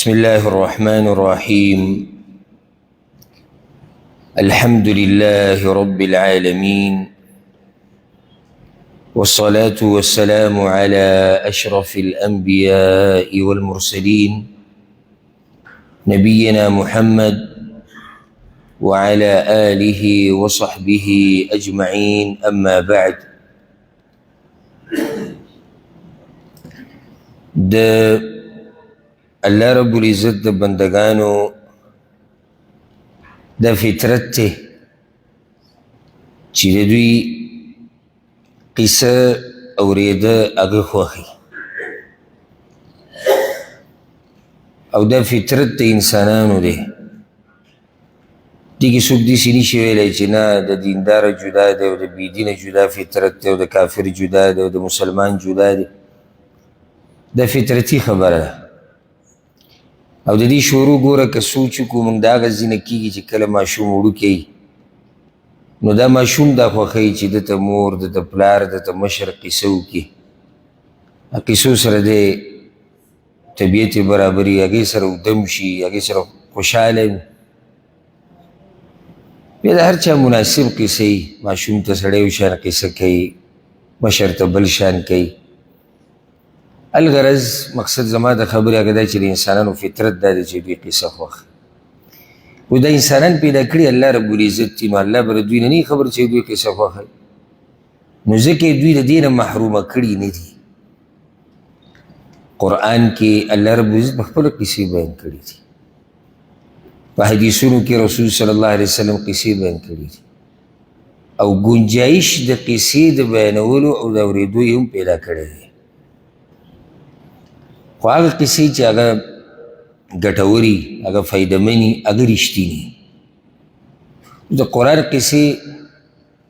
بسم الله الرحمن الرحيم. الحمد لله رب العالمين، والصلاة والسلام على أشرف الأنبياء والمرسلين نبينا محمد وعلى آله وصحبه أجمعين. أما بعد، الله رب العزت د بندگانو د فطرت ته چې د دوی قصه اوریده هغه خوښي، او د فطرت د انسانانو دی. دې کې څوک داسې نشي ویلی چې نه د دینداره جدا دی او د بېدینه جدا فطرت دی او د کافر جدا دی او د مسلمان جدا دی. د فطرتي خبره ده. او د دې شروع ګوره که سوچ وکړو موږ د هغه ځینه کېږي چې کله ماشوم وړوکی نو دا ماشوم دا خوښوي چې دته مور دته پلار دته مشر قصه وکړي، قصو سره د طبیعت برابري، هغې سره ودم شي، هغې سره خوشحاله وي. بیا د هر چا مناسب قصه وي. ماشوم ته سړی یو شان قصه کوي، مشر ته بل شان کوي. الغرض مقصد زما د خبرې هغه دی چې د انسانانو فطرت دا دی چې دوی قصه خوښوي. خو دا انسانان پیدا کړي الله رب العزت دي، نو الله به د دوی نه نه خبر چې دوی قصه خوښوي، نو ځکه دوی د دې نه محرومه کړي نه دي. قرآن کې الله رب العزت په خپله قصې بیان کړي دي، په حدیثونو کې رسول صلی الله علیه وسلم قصې بیان کړي دي، او ګنجایش د قصې د بیانولو او د اورېدو یې هم پیدا کړی دی. خو هغه قصې چې هغه ګټوري، هغه فایدهمنې، هغه رښتینې. د قرآن قصې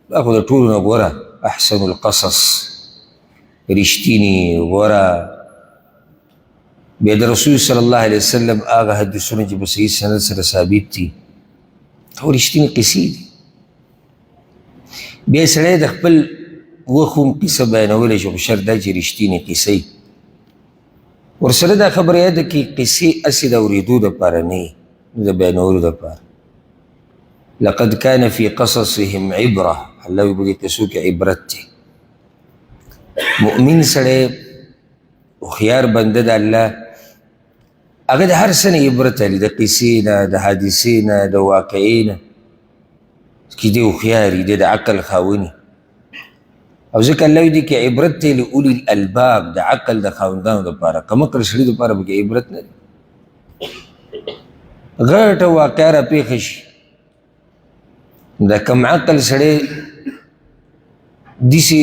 دا خو د ټولو نه غوره احسن القصص، رښتینې غوره. بیا د رسول صلی الله علیه وسلم هغه حدیثونه چې په صحیح سند سره ثابت دي، خو رښتینې قصې دي. بیا سړی د خپل وخت هم قصه بیانولی شي، خو شرط دا چې رښتینې قصې ورسره دا خبره یاده کړي قصې هسې د اورېدو دپاره نه وي، د بیانولو دپاره. لقد کان فی قصصهم عبره، الله وایي په دې قصو کې عبرت دی. مؤمن سړی هوښیار بنده د الله هغه د هر څه نه عبرت اخلي، د قصې نه، د حادثې نه، د واقعې نه، چې دی هوښیار وي، دی د عقل خاوند. او ځکه الله وایي دې کې عبرت دی لأولي الالباب، د عقل د خاوندانو دپاره. کمقل سړي دپاره پکې عبرت نه دی. غټه واقعه راپېښه شي، د کم عقل سړی داسې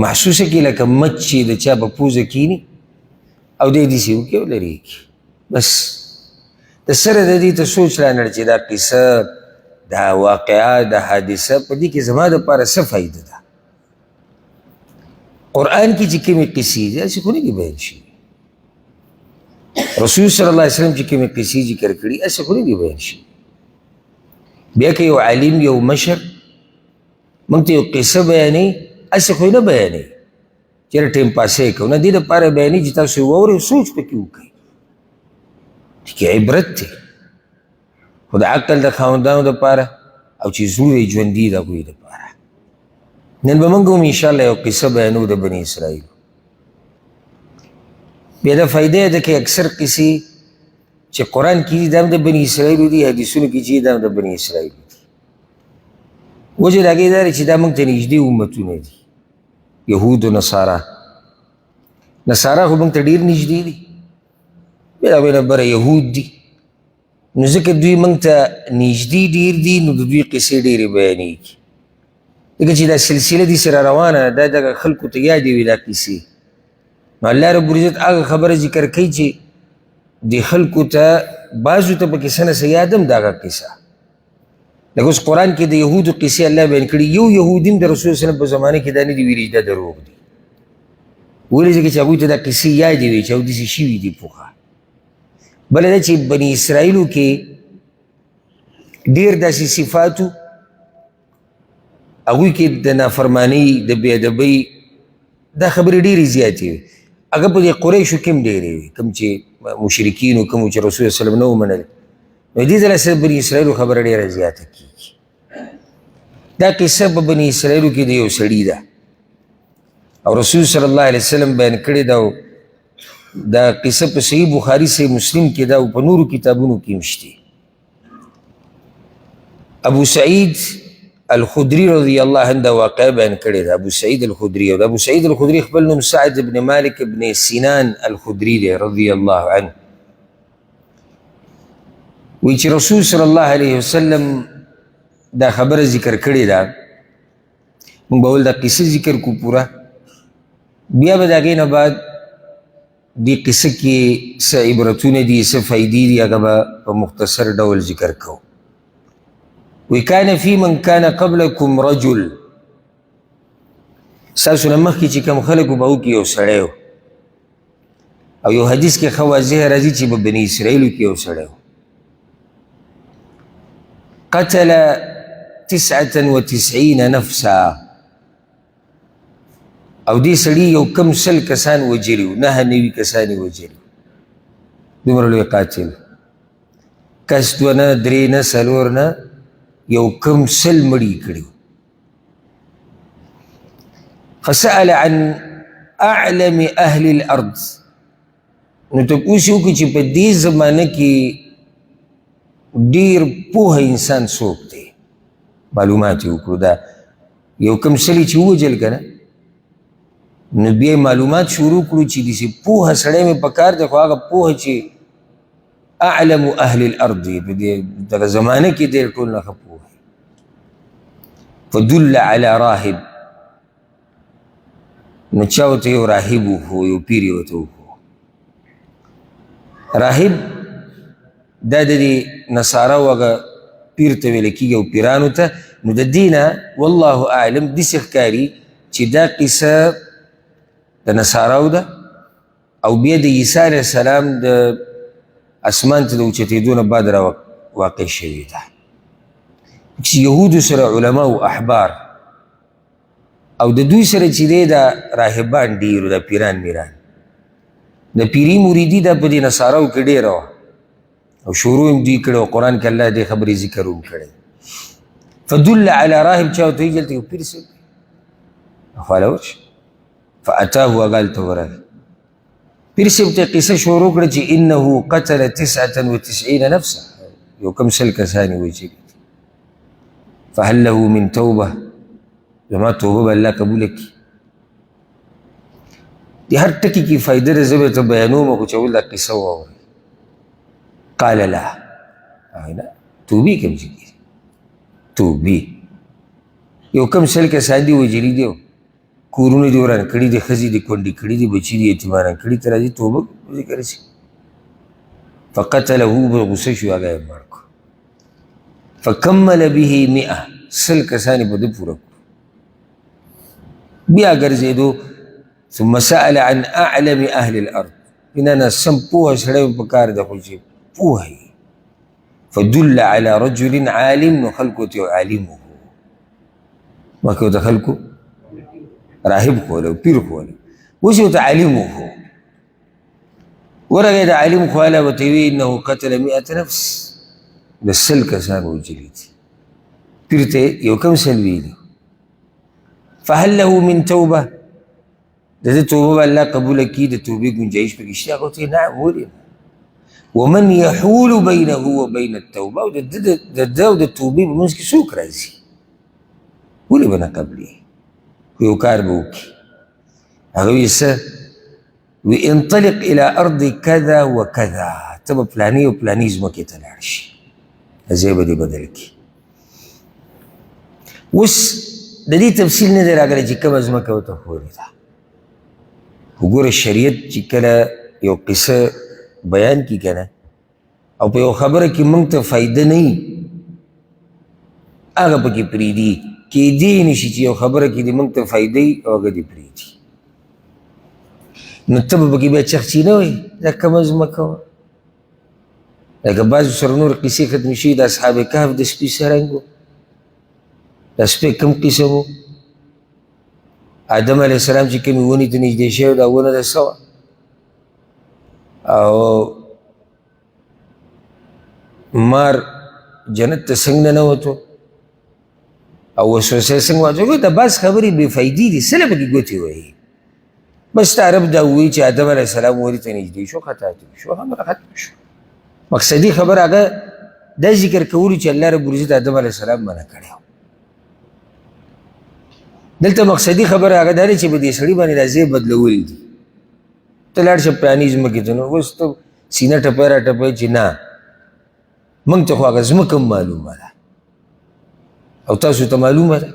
محسوسه کړي لکه مچ چې د چا په پوزه کښېني او دی داسې وکړي او لرې کړي. بس د سره د دې ته سوچ رانړ چې دا قصه، دا واقعه، دا حادثه په دې کې زما دپاره څه فایده ده. قرآن کې چې کومې قصې دي هسې خو نه دي بیان شوي. رسول صلی الله علیه وسلم چې کومې قصې ذکر کړي هسې خو نه دي بیان شوي. بیا که یو عالم، یو مشر موږ ته یو قصه بیانوي، هسې خو یې نه بیانوي چېرې ټایم پاسې کوو، نه دې دپاره بیانوي چې تاسو یې واورئ او سوچ پکې وکړئ. دې کې عبرت دی، خو د عقل د خاوندانو دپاره او چې زړونه یې ژوندي د هغوی دپاره. نن به موږ هم انشاءالله یو قصه بیانو د بني اسرائیل. بیا دا فایده ده که اکثر قصې چې قرآن کې دي دا هم د بني اسرائیلو دي، حدیثونو کې چې دا هم د بني اسرائیلو دي. وجه د هغې دا دی چې دا موږ ته نږدې امتونه دي، یهود و نصارا. نصارا خو موږ ته ډېر نږدې دي، بیا د هغوی نه بره یهود دي. نو ځکه دوی موږ ته نږدې ډېر دي، نو د دوی قصې ډېرې بیانېږي. ځکه چې دا سلسله دې سره روانه ده، دا دغه خلکو ته یادې وي دا قصې. نو الله رب العزت هغه خبره ذکر کوي چې د خلکو ته بعضو ته پکې څه نه څه یاد هم د هغه قصه. لکه اوس قرآن کې د یهودو قصې الله بیان کړي. یو یهودي هم د رسول صلی الله علیه وسلم په زمانه کې دا نه دي ویلي چې دا دروغ دي. ولې؟ ځکه چې هغوی ته دا قصې یادې وي چې او داسې شوي دي پوښه. بله دا چې بني اسرائیلو کې ډېر داسې صفاتو، هغوی کې د نافرمانۍ، د بې ادبۍ دا خبرې ډېرې زیاتې وي. هغه په دې قریشو کې هم ډېرې وي، کوم چې مشرکینو کوم چې رسول صلی الله علیه وسلم نه ومنل نو دې ځله سره بني اسرائیلو خبره ډېره زیاته کېږي. دا قصه په بني اسرائیلو کې د یو سړي ده او رسول صلی الله علیه وسلم بیان کړې ده او دا قصه په صحیح بخاري صحیح مسلم کې ده او په نورو کتابونو کې هم شته. ابو سعید الخدری رضی الله عنه دا واقع بیان کړی ده. ابو سعید الخدری او د ابو سعید الخدری خپل نوم سعد بن مالک بن سینان الخدری دی رضی الله عنه. وی چې رسول صلی الله علیه وسلم دا خبره ذکر کړې ده موږ به ول دا قصه ذکر کو پوره بیا به د هغې نه بعد دې قصه کې څه عبرتونه دي څه فایدې دي هغه به په مختصر ډول ذکر کوو. وکان فی من کان قبلکم رجل ستاسو نه مخکې چې کوم خلک به و کې یو سړی و او یو حدیث کې ښه واضح راځي چې په بني اسرائیلو کې یو سړی و قتل 99 نفسا او دې سړي یو کم سل کسان وجلي و 99 کسان یې وجلي دومره لوی قاتل کس دوه نه درې نه څلور نه یو کم سل مړي کړي. فسأل عن اعلم اهل الارض نو تپوس یې وکړي چې په دې زمانه کې ډېر پوهه انسان څوک دی معلومات یې وکړو. دا یو کم سلي چې ووجل که نه نو بیا معلومات شروع کړو چې داسې پوهه سړی مې پکار دی خو هغه پوهه چې اعلم اهل الارض دی په دغه زمانه کې ډېر ټول نه ښه پوهه. فدل على راهب نو چا ورته یو راهب وښو یو پیر یې ورته وښو. راهب دا د دې نصاراو هغه پیر ته ویل کېږي او پیرانو ته نو د دې نه والله اعلم داسې ښکاري چې دا قصه د نصاراو ده او بیا د عیسی علیه السلام د اسمان ته د اوچتېدو نه بعد را واقع شوې ده چې یهودو سره علما او احبار او د دوی سره چې دی دا راهبان ډېر د پیران میران د پیري مریدي دا په دې نصاراو کې ډېره وه او شروع هم دوی کړی او قرآن کې الله دې خبرې ذکر هم کړی. فدل على راهب چا ورته ویل دلته یو پیر صاحب خواله ورشه فاتاه هغه هلته ورغی پیر صاحب ته قصه شروع کړه چې انه قتل 99 نفسا یو کم سل کسان یې وژلي فهل له من توبه زما توبه به الله قبوله کړي. د هر ټکي کې فایده ده زه به ته بیانوم خو چې اول دا قصه واورئ. قال لا توبې کوم چې کېږي توبې یو کم سل کسان دي وژلي دي کورونه دې وران کړي دي ښځې دې کونډې کړي دي بچي دې یتیمانان کړي ته راځي توبه ذکر شي. فقتله به غصه شو هغه یې مړ کړو. فکمل به 100 سل کسان یې په ده پوره کړو. بیا ګرځېدو ثم سأل عن اعلم اهل الارض بنا نه سم پوهه سړی په کار ده خو چې پوهه یې فدل على رجل عالم نو خلکو ته عالم و مخکې ورته خلکو راهب خوله پیر خوله اوس یې ورته عالم وښو ورغی د عالم خواله ورته وی انه قتل 100 نفس د سل کسان وژلي دي پیر ته یو کم سل ویلي. فهل له من توبه د دې توبه به الله قبوله کړي د توبې ګنجایش پکې شته هغه ورته نعم ولې ومن يحول بينه وبين التوبه او د ده او د توبې په منځ کې څوک راځي ولې به نه قبلي یو کار به وکړي هغه وایي څه وی انطلق الى ارض كذا وكذا ته به پلاني او پلاني ځمکې ته لاړ شي ځای به دې بدل کړي. اوس د دې تفصیل نه دی راغلی چې کومه ځمکه ورته ښودې ده. وګوره شریعت چې کله یو قصه بیان کړي که نه او په یو خبره کې موږ ته فایده نه وي هغه پکې پرېږدي کېدی نه شي چې یو خبره کې دې موږ ته فایده وي او هغه دې پرېږدي نو ته به پکې بیا چخچي نه وایي دا کومه ځمکه وه. لکه بعضو سره نور قصې ختمې شوي د اصحاب کهف د سپي څه رنګ و دا سپی کوم قسم و آدم علیه السلام چې کومې ونې ته نږدې شوی دا ونه ده څه وه او مار جنت ته څنګه ننوتو او وسوسه څنګه واچوي د بس خبرې بې فایدې دي څه له پکې ګوتې وهي بس عرب دا وایي چې آدم علیه السلام ورې ته نږدې شو خطا ترې شو خبره ختمه شو مقصدي خبره هغه دا ذکر کولو چې الله رب العزت آدم علیه السلام منع کړی دلته مقصدي خبره هغه دا دی چې په دې سړي باندې دا ځای بدلول دي ته لاړ شه پراني ځمکې ته نو اوس ته سینه ټپی را ټپی چې نه موږ ته خو هغه ځمکه هم معلومه ده او تاسو ته معلومه ده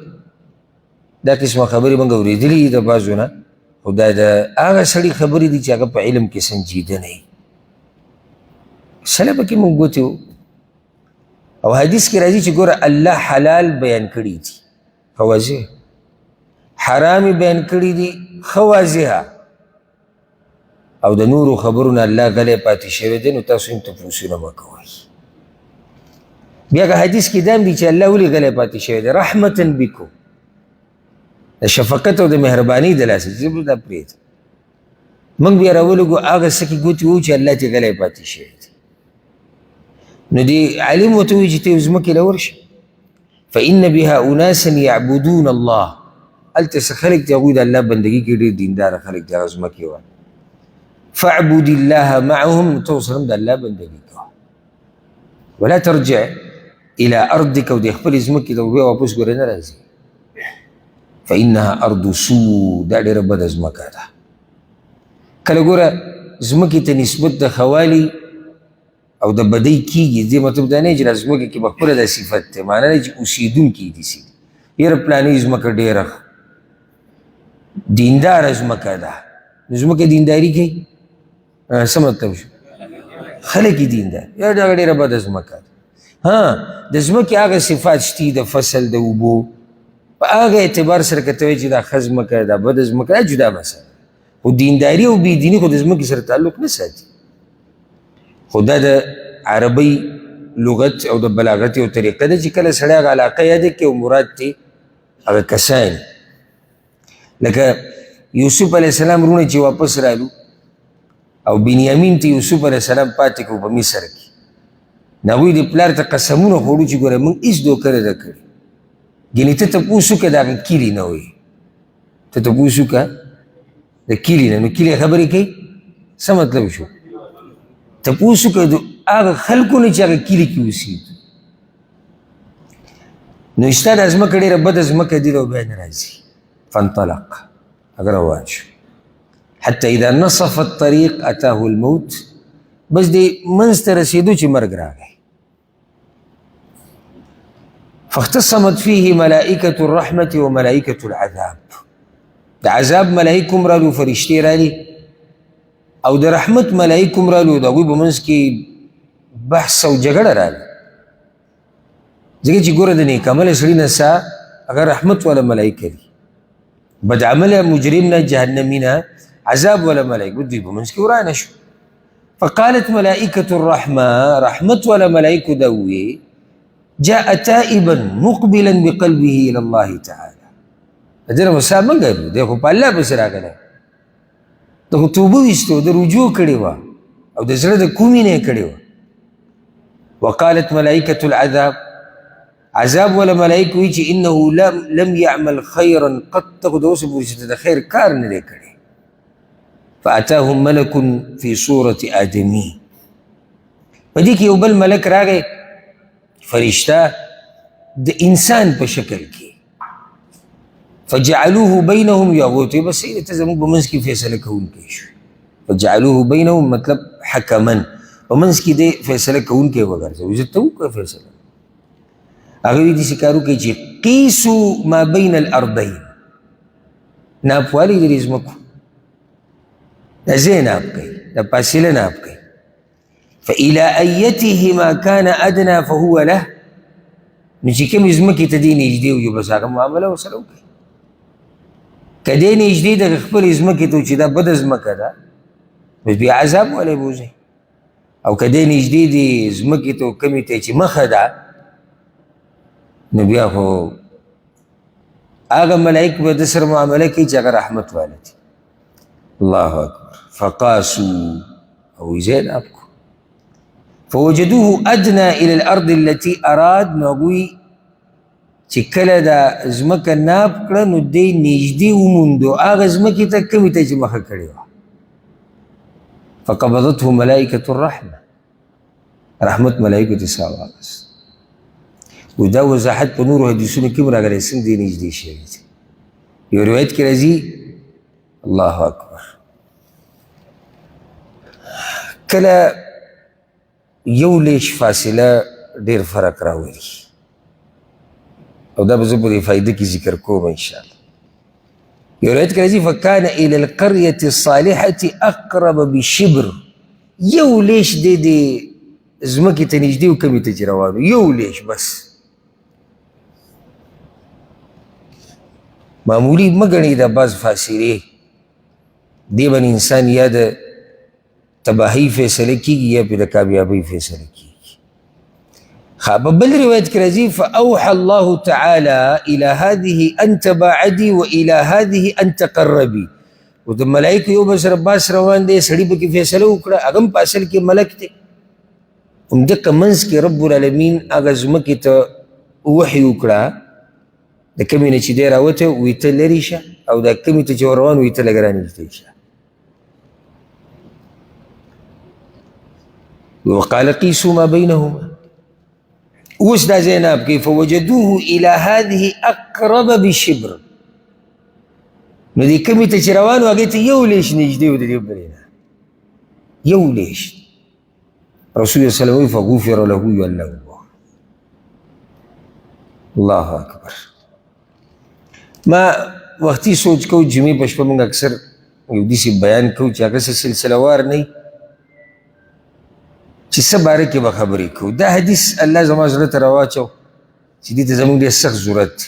دا قسمه خبرې موږ اورېدلي دي د بعضو نه خو دا د هغه سړي خبرې دي چې هغه په علم کې سنجیده نه وي سله پکې موږ ګوتې وو او حدیث کې راځي چې ګوره الله حلال بیان کړي دي ښه واضح حرام بیان کړي دي ښه واضحه او د نورو خبرونه الله غلی پاتې شوی دی نو تاسو هم تپوسونه مه کوئ بیا که حدیث کې دا هم دي چې الله ولې غلی پاتې شوی دی رحمتا بکم د شفقت او د مهرباني د لاسه چې دا پرېږده موږ بیا راولږو هغه څه کې ګوتې وو چې الله ترې غلی پاتې شوی دی نو دې عالم ورته وایي چې ته یو ځمکې له ورشه فإن بها أناسا يعبدون الله هلته څه خلک دي هغوی د الله بندګي کې ډېر دینداره خلک دي هغه ځمکې وه فاعبد الله معهم ته ورسره هم د الله بندګي کوه ولا ترجع الى ارضك او د خپلې ځمکې ته بیا واپس ګورې نه راځي فإنها أرض سوء دا ډېره بده ځمکه ده کله ګوره ځمکې ته نسبت د خوالي او د بدۍ کېږي دې مطلب دا نه چې دا ځمکې کې به خپله دا صفت دی معنی نه چې اوسېدونکي دي سي یاره پلانې ځمکه ډېره دینداره ځمکه ده نو ځمکه دینداري کوي څه مطلب شو خلک یې دیندار یا دا ډېره بده ځمکه ده ها د ځمکې هغه صفات شتي د فصل د اوبو په هغه اعتبار سره که ته وایې چې دا ښه ځمکه دا بده ځمکه دا جدا مسله خو دینداري او بېدیني خو د ځمکې سره تعلق نه ساتي خو دا د عربۍ لغت او د بلاغت یو طریقه ده چې کله سړی هغه علاقه یاده کړي او مراد ترې هغه کسان لکه یوسف علیه السلام رونه چې واپس رالو او بنیامین ته یوسف علیه السلام پاتې کړو په مصر کې نو هغوی د پلار ته قسمونه خوړو چې ګوره موږ هېڅ دوکه نه ده کړې ګینې ته تپوس وکړه د هغه کلي نه وایي ته تپوس وکړه د کلي نه نو کلي خبرې کوي څه مطلب شو تپوس وکړه د هغه خلکو نه چې هغه کلي کې اوسېږي نو ستا دا ځمکه ډېره بده ځمکه دي او بیا نه راځي فانطلق هغه روان شو حتى اذا نصف الطريق اتاه الموت بس دې منځ ته رسېدو چې مرګ راغی فاختصمت فيه ملائكة الرحمة وملائكة العذاب د عذاب ملائکه هم رالو فرشتې رالي او د رحمت ملائکه هم رالو د هغوی په منځ کې بحث او جګړه راغله ځکه چې ګوره د نیکعمله سړي نه سا هغه رحمت والا ملائکه دي بدعمله مجرم نه جهنمي نه عذاب ولا ملائکه دوی په منځ کې ورانه شو فقالت ملائكة الرحمة رحمت ولا ملائكة دوي جاء تائبا مقبلا بقلبه إلى الله تعالى دغه مسا منګو دغه په الله بس راغله ته توبه وستو د رجوع کړي وا او د زړه د کومې نه کړي وا وقالت ملائكة العذاب عذاب ولا ملائكه وی چې انه لم يعمل خيرا قد تقدوس برشت د خیر کار نه کړي فأتاهم ملك في صورة آدمي پدې کې یو بل ملک راغی فرشتہ د انسان په شکل کې فجعلوه بينهم يغوتي بس ته زموږ په منځ کې فیصله کوونکی شو فجعلوه بينهم مطلب حکما په منځ کې دې فیصله کوونکی وګرځوي زه ته وکړه فیصله هغه دې سکارو کې چې قیسوا ما بین الارضین ناپوالي دې ځمکو د ځای ناپ کوي د فاصله ناپ کوي فإلى أيتهما كان أدنى فهو له نو چې کومې ځمکې ته دې نږدې وي بس هغه معامله ورسره وکړي که دې نږدې د خپلې ځمکې ته چې دا بده ځمکه ده بس بیا عذاب ولی بوځي او که دې نږدې دې ځمکې ته کومې ته چې مخه ده نو بیا خو هغه ملایک به د سره معامله کوي چې هغه رحمت والا دي الله اکبر فقاسوا او زینب کو فوجدوه ادنى الى الارض التي اراد نو هغوی چې کله دا ځمکه ناب کړه نو دی نږدې وموندو هغه ځمکې ته کومې ته چې مخه کړې وه فقبضته ملائکة الرحمه رحمت ملائکو ته ساه واخیست و دا وضاحت په نورو حدیثونو کې هم راغلی څنګه دی نږدې شوی دی یو روایت کې راځي الله اکبر کله یو لیش فاصله ډېر فرق راولي او دا به زه په دې فایده کې ذکر کوم انشاءالله یو روایت کې راځي فکان الى القرية الصالحة اقرب بشبر یو لیش دی د ځمکې ته نږدې و کمې ته چې روان یو لیش بس معمولی مه ګڼئ دا بعض فاصلې دې باندې انسان یا د تباهی فیصله کیږي یا پې د کامیابۍ فیصله کیږي په بل روایت کې راځي فاوحى الله تعالی الى هذه ان تباعدي والى هذه ان تقربي و د ملایکو یو بل سره باس روان دی سړي پکې فیصله وکړه هغه هم په اصل کې ملک دی همدقه منځ کې رب العالمین هغه ځمکې ته وحي وکړه د کمې نه چې دی راوته وایي ته لرې شه او دا کمې ته چې روان وایي ته لږ رانږدې شه وقال قيسوا ما بينهما اوس دا زینب کې فوجدوه الى هذه اقرب بشبر نو دې کمې ته چې روان و هغې ته یو لیش نږدې و د دې بلې نه یو لیش رسول الله صلی الله علیه وسلم فغفر له الله الله اکبر ما وختي سوچ کو جمعې په شپه موږ اکثر یو داسې بیان کوو چې هغه څه سلسله وار نه چې څه باره کې به خبرې کوو دا حدیث الله زما زړه ته راواچو چې دې ته زموږ ډېر سخت ضرورت دی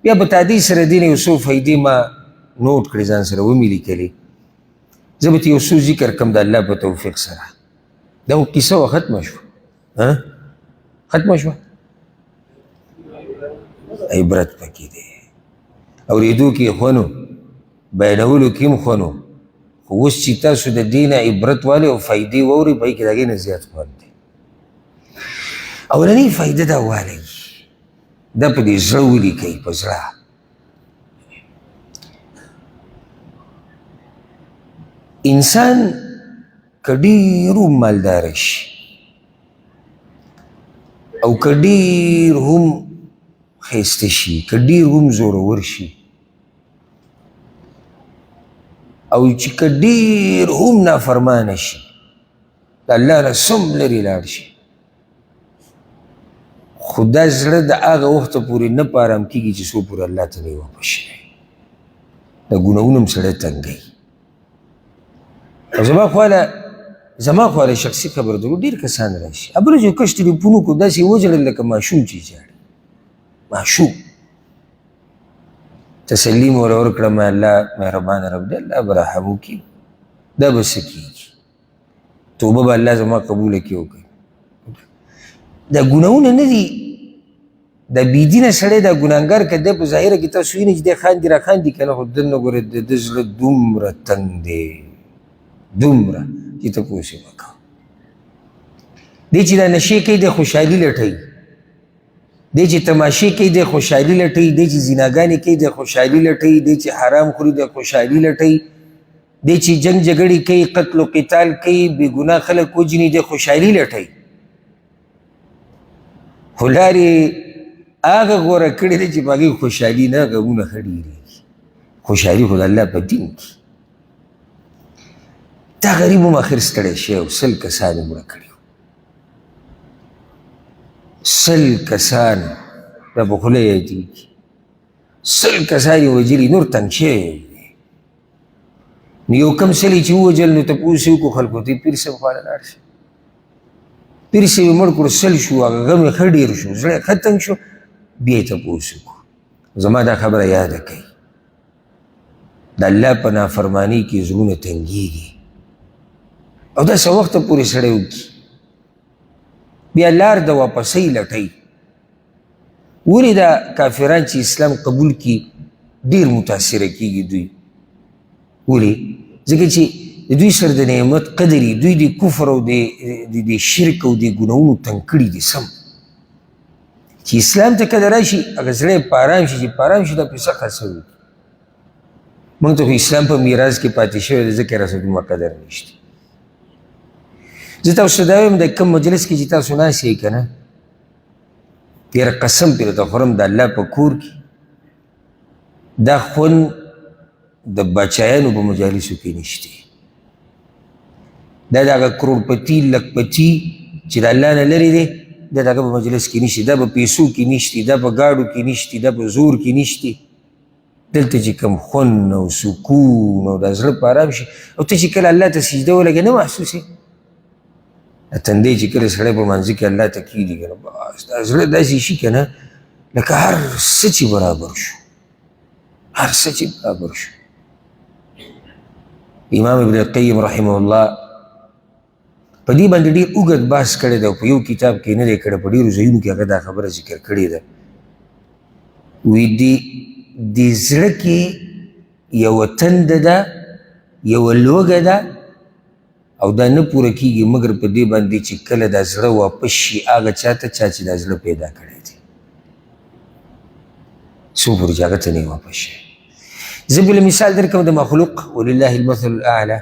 بیا په تعدیل سره دې نه یو څو فایدې ما نوټ کړې ځان سره ومې لیکلې زه به یو څو ذکر کړم د الله په توفیق سره دا خو کیسه وه ختمه شوه ختمه شوه عبرت پکې دی اورېدو کې ښه نو بیانولو کې هم ښه نو خو اوس چې تاسو د دې نه عبرت والئ او فایدې واورئ په هغې کې د هغې نه زیات خوند دی اولنۍ فایده دا والی دا په دې زړه ولیکئ په زړه انسان که ډېر هم مالداره شي او که ډېر هم ښایسته شي که ډېر هم زورور شي او چې که ډېر هم نافرمانه شي د الله نه سم لرې لاړ شي خو دا زړه د هغه وخته پورې نه په ارام کېږي چې څو پورې الله ته نه وي واپس شوی د ګناهونو هم سړی تنګوي او زما خواله شخصي خبره ده ډېر کسان راشي ابله چې کش ټلیفون وکړو داسې یې وژړل لکه ماشوم چې ژاړي ماشوم تسلي مې ورته ورکړم الله مهربانه رب دی الله به رحم وکړي دا به څه کېږي توبه به الله زما قبوله کړي وکړي دا ګناهونه نه دي دا بېدینه سړی دا ګناهګار که دی په ظاهره کې تاسو وینئ چې دی خاندي راخاندي که نه خو دننه ګورئ د ده زړه دومره تنګ دی دومره چې ته پوه شې مه کوه دی چې دا نشې کوي دی خوشحالي لټوي دی چې تماشې کوي دی خوشحالي لټوي دی چې زیناګانې کوي دی خوشحالي لټوي دی چې حرام خوري دی خوشحالي لټوي دی چې جنګ جګړې کوي قتل و قتال کوي بې ګناه خلک وجني دی خوشحالي لټوي خو لارې هغه غوره کړې دی چې په هغې خوشحالي نه غمونه ښه ډېرېږي خوشحالي خو د الله په دین کې دا غریب هم اخر ستړی شوی او 100 کسان یې مړه کړي 100 کسان دا په خوله یادېږي 100 کسان یې وژلي نور تنګ شوی دی نو یو کم سړي چې ووژل نو تپوس یې وکړو خلکو ته پیر صاحب خواله لاړ شي پیر صاحب یې مړ کړو 100 شو هغه غم یې ښه ډېر شو زړه یې ښه تنګ شو بیا یې تپوس وکړو زما دا خبره یاده کوي د الله په نافرمانۍ کې زړونه تنګېږي او دا څه وخته پورې سړی وکړي بیا لار د واپسۍ لټوي ولې دا کافران چې اسلام قبول کړي ډېر متاثره کېږي دوی ولې ځکه چې دوی سره د نعمت قدري دوی د کفر او د شرک او د ګناهونو تنګ کړي دي سم چې اسلام ته کله راشي هغه زړه په ارام شي چې په ارام شي دا پیسه خرڅوي موږ ته خو اسلام په میراث کې پاتې شوی دی ځکه راسه دومره قدر نشته زه تاسو ته دا وایم د کوم مجلس کې چې تاسو ناست یې که نه تېره قسم پرې درته خورم د الله په کور کې دا خوند د بچایانو په مجالسو کې نشته دا د هغه کروڑپتی لکپتی چې د الله نه لرې دی دا د هغه په مجلس کې نشته دا په پیسو کې نشته دا په ګاډو کې نشته دا په زور کې نشته دلته چې کوم خوند او سکون او د زړه په ارام شي او ته چې کله الله ته سجده ولګې نه محسوسې تندی چې کله سړی په منځ کې الله ته کېږي که نه بس دا زړه داسې شي که نه لکه هر څه چې برابر شو هر څه چې برابر شو امام ابن القیم رحمه الله په دې باندې ډېر اوږد بحث کړی دی او په یو کتاب کې نه دی کړی په ډېرو ځایونو کې هغه دا خبره ذکر کړې ده وایي د زړه کې یوه تنده ده یوه لوږه ده او دا نه پوره کېږي مګر په دې باندې چې کله دا زړه واپس شي هغه چا ته چا چې دا زړه پیدا کړی دی څو پورې چې هغه ته نه واپس شي زه بله مثال درکوم د مخلوق ولله المثل الاعلی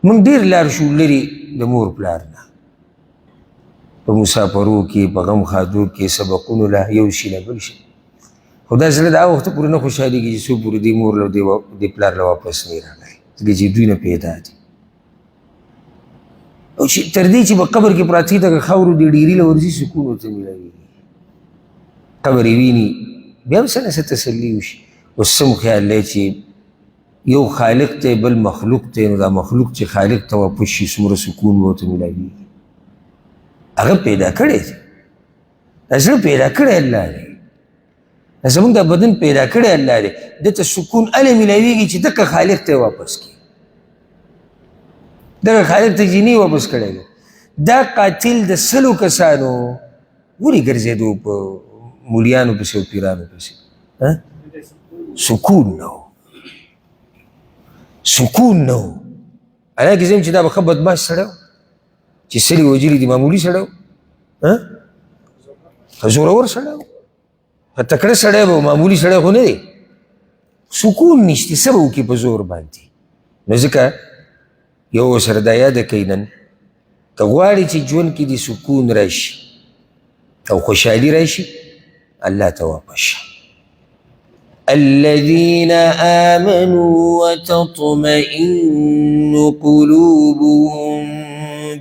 موږ ډېر لار شو لرې د مور پلار نه په مسافرو کې په غم خادو کې سبقونو له یو شي نه بل شي خو دا زړه د هغه وخته پورې نه خوشحالېږي چې څو پورې دې مور له دې پلار له واپس نه راغی ځکه چې دوی نه پیدا دي او چې تر دې چې په قبر کې پراته دي دغه خاورو دې ډېري له ورځي سکون ورته میلاوېږي قبر یې ویني بیا هم څه نه څه تسلي وشي اوس څه خیال دی چې یو خالق دی بل مخلوق دی نو دا مخلوق چې خالق ته واپس شي څومره سکون به ورته میلاوېږي هغه پیدا کړی دی دا زړه پیدا کړی الله دی دا زموږ دا بدن پیدا کړی الله دی دته سکون هلې میلاوېږي چې دغه خالق ته یې واپس کړي دغه خالق ته چې نه واپس کړی دی دا قاتل د سلو کسانو ولې ګرځېدو په مولیانو پسې او پیرانو پسې سکون نه و سکون نه و حالانکې زه یم چې دا به ښه بدماش سړی و چې سلې وجلي دي معمولي سړی و ښه زورور سړی و ښه تکړه سړی به و معمولي سړی خو نه دی سکون نشته څه به وکړي په زور باندې نو ځکه یو سره دا یاده کوي نن که غواړې چې ژوند کې د سکون راشي او خوشحالي راشي الله ته واپس شه الذين آمنوا وتطمئن قلوبهم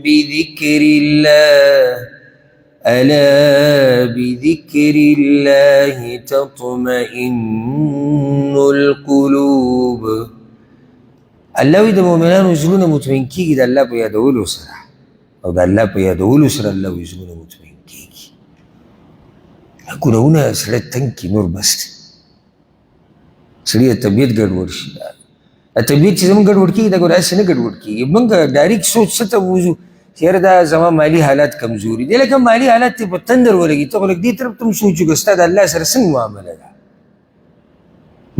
بذكر الله ألا بذكر الله تطمئن القلوب الله وی د مؤمنانو زړونه مطمئن کېږي د الله په یادولو سره او د الله په یادولو سره الله وی زړونه مطمئن کېږي ګناهونه سړی تنګ کړي نور بس دی سړي طبیعت ګډوډ شي طبیعت چې زموږ ګډوډ کېږي دا ګوره هسې نه ګډوډ کېږي موږ ډایرکټ سوچ څه ته ووځو چې یاره دا زما مالي حالات کمزوري دی لکه مالي حالات ته په تندر ولګي ته خو لږ دې طرف ته هم سوچ وکړه ستا د الله سره څنګه معامله ده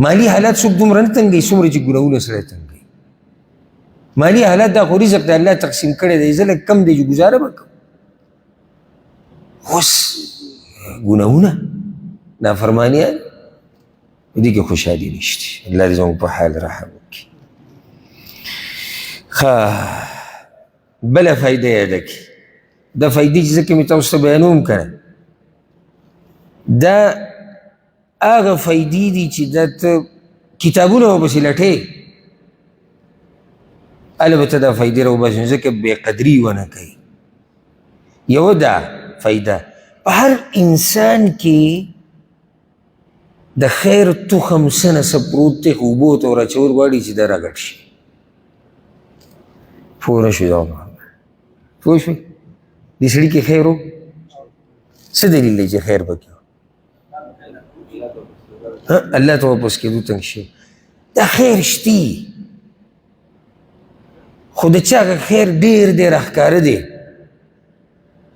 مالي حالات څوک دومره نه تنګوي څومره چې ګناهونه سړی تنګوي مالي حالات دا خو رزق د الله تقسیم کړی دی زه لږ کم دی چې ګزاره به کوم اوس ګناهونه نافرمانیان په دې کې خوشحالي نشته الله دې زموږ په حال رحم وکړي ښه بله فایده یاده کړي دا فایدې چې ځکه مې تاسو ته بیانوم که نه دا هغه فایدې دي چې دا ته کتابونه ورپسې لټې هله به ته دا فایدې راوباسي ځکه بېقدري ونه کوي یوه دا فایده په هر انسان کې د خیر تخم څه نه څه پروت دی خو اوبو ته ور اچول غواړي چې دا راګډ شي پوه نه شوې دا پوه شوې دې سړي کې خیر و څه دلیل دی چې خیر پکې الله ته واپس کېدو تنګ شي دا خیر شتي خو د چا هغه خیر ډېر دی راښکاره دی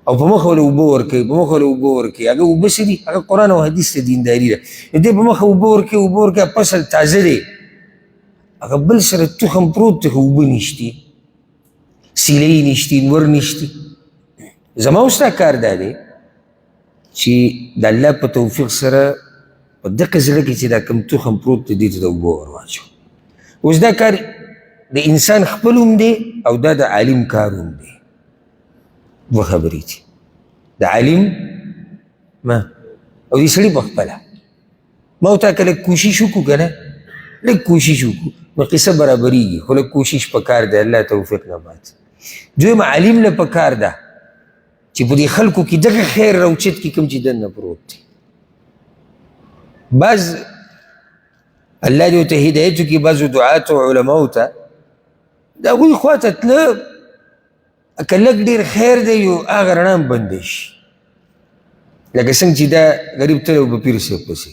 او په مخه ولې اوبه ورکوي په مخه ولې اوبه ورکوي هغه اوبه څه دي هغه قرآن او حدیث ته دینداري ده دې په مخه اوبه ورکوي اوبه ورکوي فصل تازه دی هغه بل سره تخم پروت دی خو اوبه نشتي، سیلۍ نشتي، نور نشتي. زما او ستا کار دا دی چې د الله په توفیق سره په دغه زړه کې چې دا کوم تخم پروت دی دې ته د اوبه ور واچو. اوس دا کار د انسان خپل هم دی او دا د عالم کار هم دی. دوه خبرې دي، د عالم ما او د سړي په خپله. ما ورته که لږ کوشش وکړو که نه، لږ کوشش وکړو نو قصه برابرېږي، خو لږ کوشش په کار دی، الله توفیق نه بات. دویم عالم له په کار ده چې په دې خلکو کې دغه خیر راوچت کړي کوم چې دننه پروت دی. بعض الله دې ورته هدایت وکړي، بعضو دعاتو علماو ته د هغوی خوا ته تله که لږ ډېر خیر دی یو هغه رڼا هم بندی شي. لکه څنګه چې دا غریب تللی و په پیر صاحب پسې،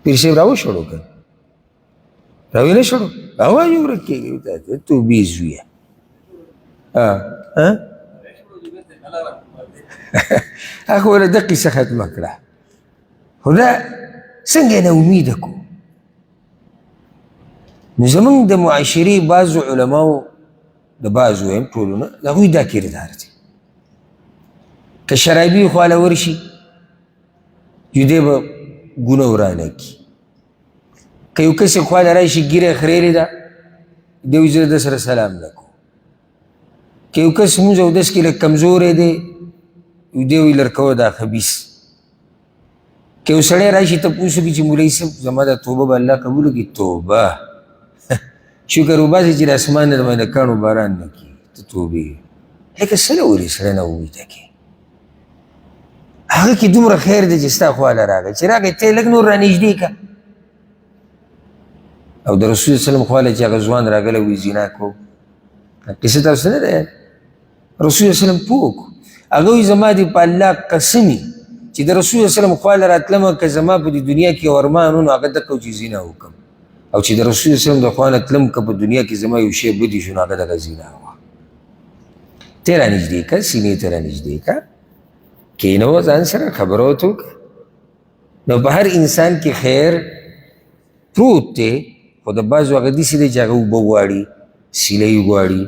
پیر صاحب راوشړو که راویې نه شړو، هغه یې ورک کېږي توبې زویه. هغه وله دا قصه ختمه کړه. خو دا څنګه یې نا امیده کړو؟ نو زمونږ د معاشرې بعضو علماو د بعضو وایم ټولو نه د هغوی دا کردار دی. که شرابي خواله ورشي یو دی به ګونه ورانه کړي، که یو کس یې خواله راشي ګیره خریلې ده دی وایي زه د سره سلام نه کوم. که یو کس مونځ اودس کې لږ کمزوری دی یو دی وایي لړکوه دا خبیث. که یو سړی راشي تپوس وکړي چې مولوي صاحب زما دا توبه به الله قبول کړي، توبه شکر وباسي چې د اسمان نه باندې کاڼو باران نه کړي، ته توبې لکه څه له ولې سړی نه امیده کړي. هغه کې دومره خیر دی چې ستا خواله راغی، چې راغی ته یې لږ نور رانږدې کړه. او د رسول وسلم خواله چې هغه ځوان راغلی وي زنا کوو، قصه تاسو نه ده رسول وسلم پوه کړو. هغه وایي زما دې په الله قسمي چې د رسول وسلم خواله راتلمه که زما په دې دنیا کې یو ارمان و نو هغه دغه و چې زنا وکړم، او چې د رسول وسلم د خوا نه تلم که په دنیا کې زما یو شی بدي شو نو هغه دغه زنا وه. ته یې رانږدې کړه، سینې ته رانږدې کړه، کښېنه ځان سره خبره ورته وکړه. نو په هر انسان کې خیر پروت دی، خو د بعضو هغه داسې دی چې هغه اوبه غواړي، سیلۍ غواړي،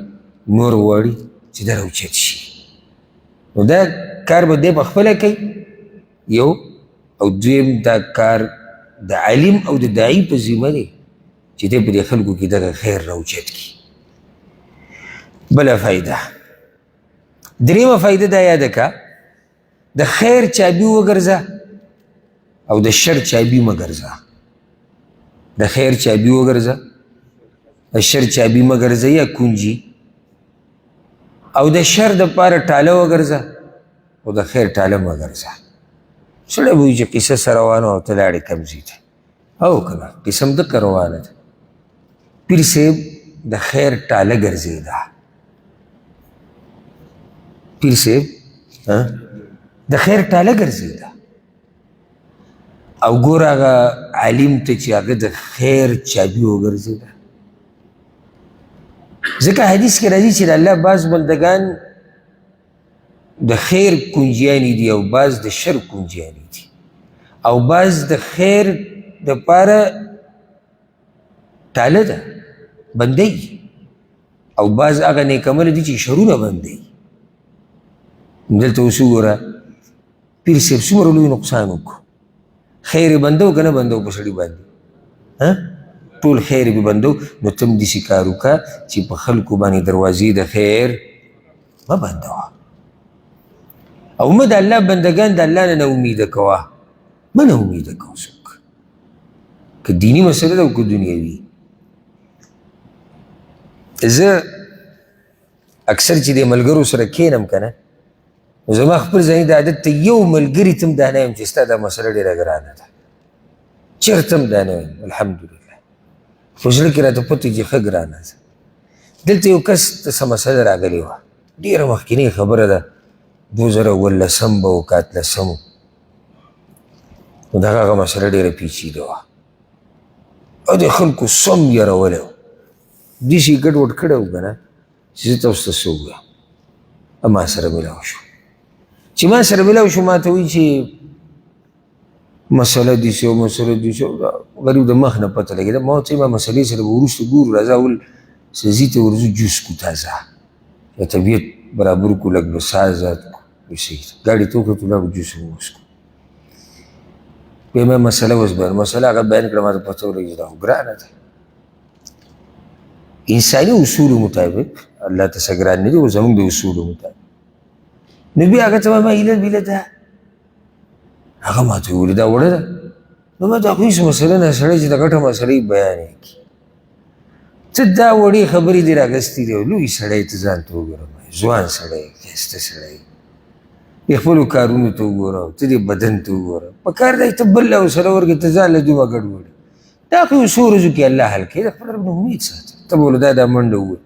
نور غواړي چې دا راوچت شي. نو دا کار به دی په خپله کوي یو، او دویم دا کار د عالم او د داعي په ذمه دی چې دی په دې خلکو کې دغه خیر راوچت کړي. بله فایده، درېیمه فایده دا یاده که د خیر چابي وګرځه او د شر چابي مه ګرځه. د خیر چابي وګرځه، د شر چابي مه ګرځه یا کونجي، او د شر دپاره ټاله وګرځه او د خیر ټاله مه ګرځه. سړی به وایي چې قصه څه روانه او ته لاړې کوم ځای ته، او که نه قصه همدغه روانه ده. پیر صاحب د خیر ټاله ګرځېده، پیر صاحب د خیر ټاله ګرځېده، او ګوره هغه عالم ته چې هغه د خیر چابي وګرځېده. ځکه حدیث کې راځي چې د الله بعض بندګان د خیر کنجیانې دي او بعض د شر کنجیانې دي، او بعض د خیر دپاره ټاله ده بندی، او بعض هغه نیکعمله دي چې شرونه بندی. دلته اوس وګوره پیر صاحب څومره لوی نقصان وکړو. خیر یې بندو که نه بندو په سړي باندې؟ ټول خیر یې بندو. نو ته هم داسې کار وکړه چې په خلکو باندې دروازې د خیر مه بندوه، او مه د الله بندګان د الله نه امیده کوه، مه نه امیده کوه څوک، که دیني مسله ده او که دنیوي. زه اکثر چې د ملګرو سره کښېنم که نه، نو زما خپل ذهني د عادت ته یو ملګري ته هم دا نه یم چې ستا دا مسله ډېره ګرانه ده، چېرته هم دا نه یم الحمدلله، خو زړه کې راته پته چې ښه ګرانه ده. دلته یو کس ته څه مسله راغلې وه، ډېره مخکینۍ خبره ده، 2018 به و که 18 نو د هغه مسله ډېره پیچیده وه، او د خلکو سم یرولی و، داسې ګډوډ کړی و که نه چې زه تاسو ته څه ووایم. ما سره ملاو شو، چې ما سره ملاو شو ما ته وایي چې مسله دي شو مسله دي شو غریب د مخ نه پته لګېده ما ورته ما مسلې سره به وروسته ګورو راځه اول سزي ته ورځو جوس کو تازه یا طبیعت برابر کو لږ به ساه ازاد کو ویسې ګاډي ته وکړو لا به جوس وڅښو بیا مې مسله اوس بیان مسله هغه بیان کړه ما ته پته ولګېده دا خو ګرانه ده انساني اصولو مطابق الله ته څه ګران نه دي خو زموږ د اصولو مطابق نو بیا هغه ته ما هیله بیله ده هغه ما ته وویل دا وړه ده نو ما ته خو هېڅ مسله نه سړی چې د غټه مسلې بیانې کړي ته دا وړې خبرې دې رااګستې دي لوی سړی ته ځان ته وګوره ځوان سړی ښایسته سړی د خپلو کارونو ته وګوره ته دې بدن ته وګوره په کار دی ته بل حوصله ورکړې ته ځان له دومره ګډوډ دا خو یو څو ورځو کې الله حل کوي د خپل رب نه امید ساته ته به ورته دا منډه ووایې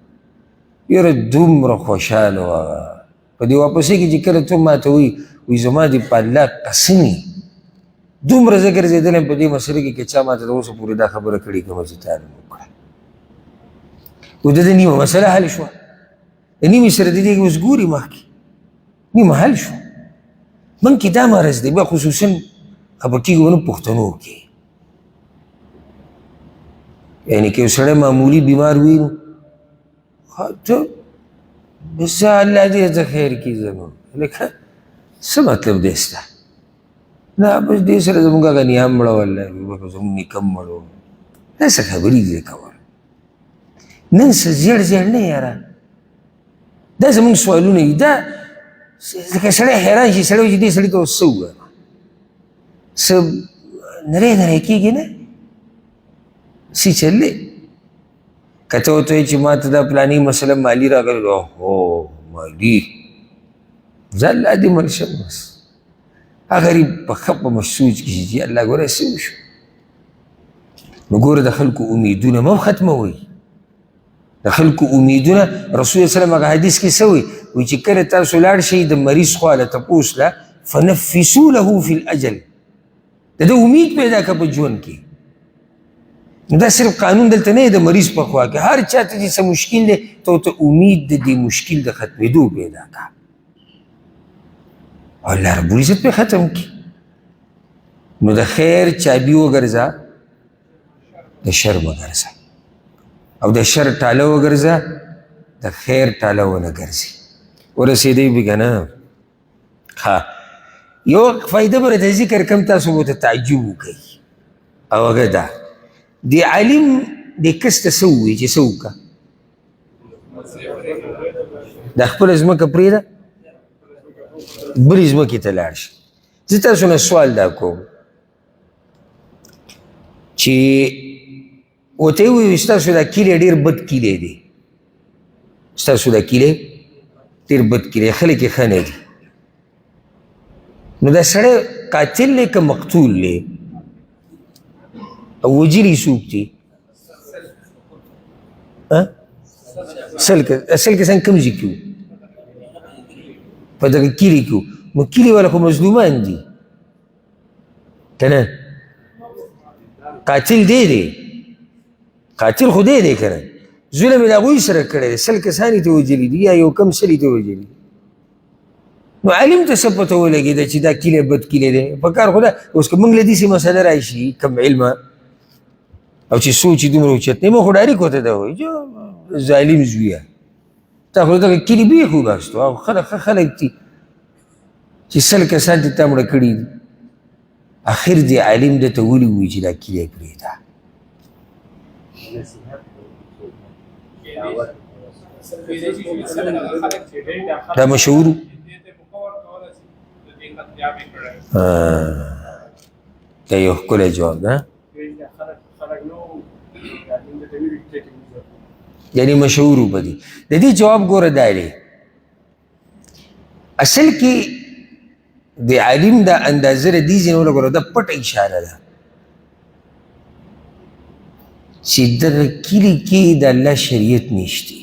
یاره دومره خوشحاله وه په دې واپسې کې چې کله ته ما ته وایي زما دې په الله قسم وي دومره زه ګرځېدلی یم په دې مسله کې که چا ما ته د اوسه پورې دا خبره کړې کومه چې تا نه وکړه و د ده نیمه مسله حل شوه د نیمې سره د دې اوس ګوري مخکې نیمه حل شوه من کې دا مرض دی بیا خصوصا خفه کېږو نه پښتنو کې یعنې که یو سړی معمولي بیمار وي نو ته بس الله دې ته خیر کړي زموږ لکه څه مطلب دی ستا نه بس دې سره زموږ هغه نیا مړه والله زموږ نیکه مړ و دا څه خبرې دي کول نن څه زیړ زیړ نه یاره دا زموږ سوالونه دي دا لکه سړی حیران شي سړی چې دې سړي ته اوس څه ووایه څه نری نری کېږي نه سی چل دی که ته ورته وایې چې ما ته دا پلاني مسله مالي راغلی اوهو مالي زه الله دې مړ شم بس هغه غریب په ښه په سوچ کې شي چې الله ګوره څه وشو نو ګوره د خلکو امیدونه مه ختموئ د خلکو امیدونه رسول وسلم هغه حدیث کې څه وایي وایي چې کله تاسو لاړ شئ د مریض خوا له تپوس له فنفسو له فی الاجل د ده امید پیدا کړه په ژوند کې دا صرف قانون دلته نه د مریض په خوا کې هر چا ته چې څه مشکل دی ته ورته امید د دې مشکل د ختمېدو پیدا کړه او الله رب العزت پې ختم کړي نو د خیر چابي وګرځه د شر مه ګرځه او د شر ټاله وګرځه د خیر ټاله ونه ګرځي ورسېدی به که نه ښه یو فایده به راته ذکر کم تاسو به ورته تعجب وکوئ او هغه دا د عالم د کس ته څه ووایي چې څه وکړه دا خپله ځمکه پرېږده بلې ځمکې ته لاړ شي زه تاسو نه سوال دا کوم چې ورته یې ووایي ستاسو دا کلی ډېر بد کلی دی ستاسو دا کلی ډېر بد کلی خلک یې ښه نه دي نو دا سړی قاتل دی که مقتول دی او وجلی څوک دي اصل کې څنګه کوم ځای کې وو په دغه کلي کې وو نو کلي والا خو مظلومان دي که نه قاتل دی قاتل خو دی که نه ظلم یې د هغوی سره کړی دی 100 کسان یې ته وجلي دي یا یو کم 100 یې ته وجلي دي نو عالم ته څه پته ولګېده چې دا کلی بد کلی دی په کار خو دا اوس که موږ له داسې مسله راشي کم علمه او چې سوچ یې دومره اوچت نه مو خو ډایرک ورته دا وایي چې ظالم زویه تا خو دغه کلي بیخ وباستو او ښه خلک دي چې 100 کسان دې تا مړه کړي دي اخر دې عالم ده ته ولي ووایي چې دا کلی یې پرېږده دا مشهور دا یو ښکلی جواب ده یعنی مشهور به دي د دې جواب ګوره دا دی اصل کې د عالم دا اندازه د دې ځینې ولګوره دا پټه اشاره ده چې دغه کلي کې د الله شریعت نشته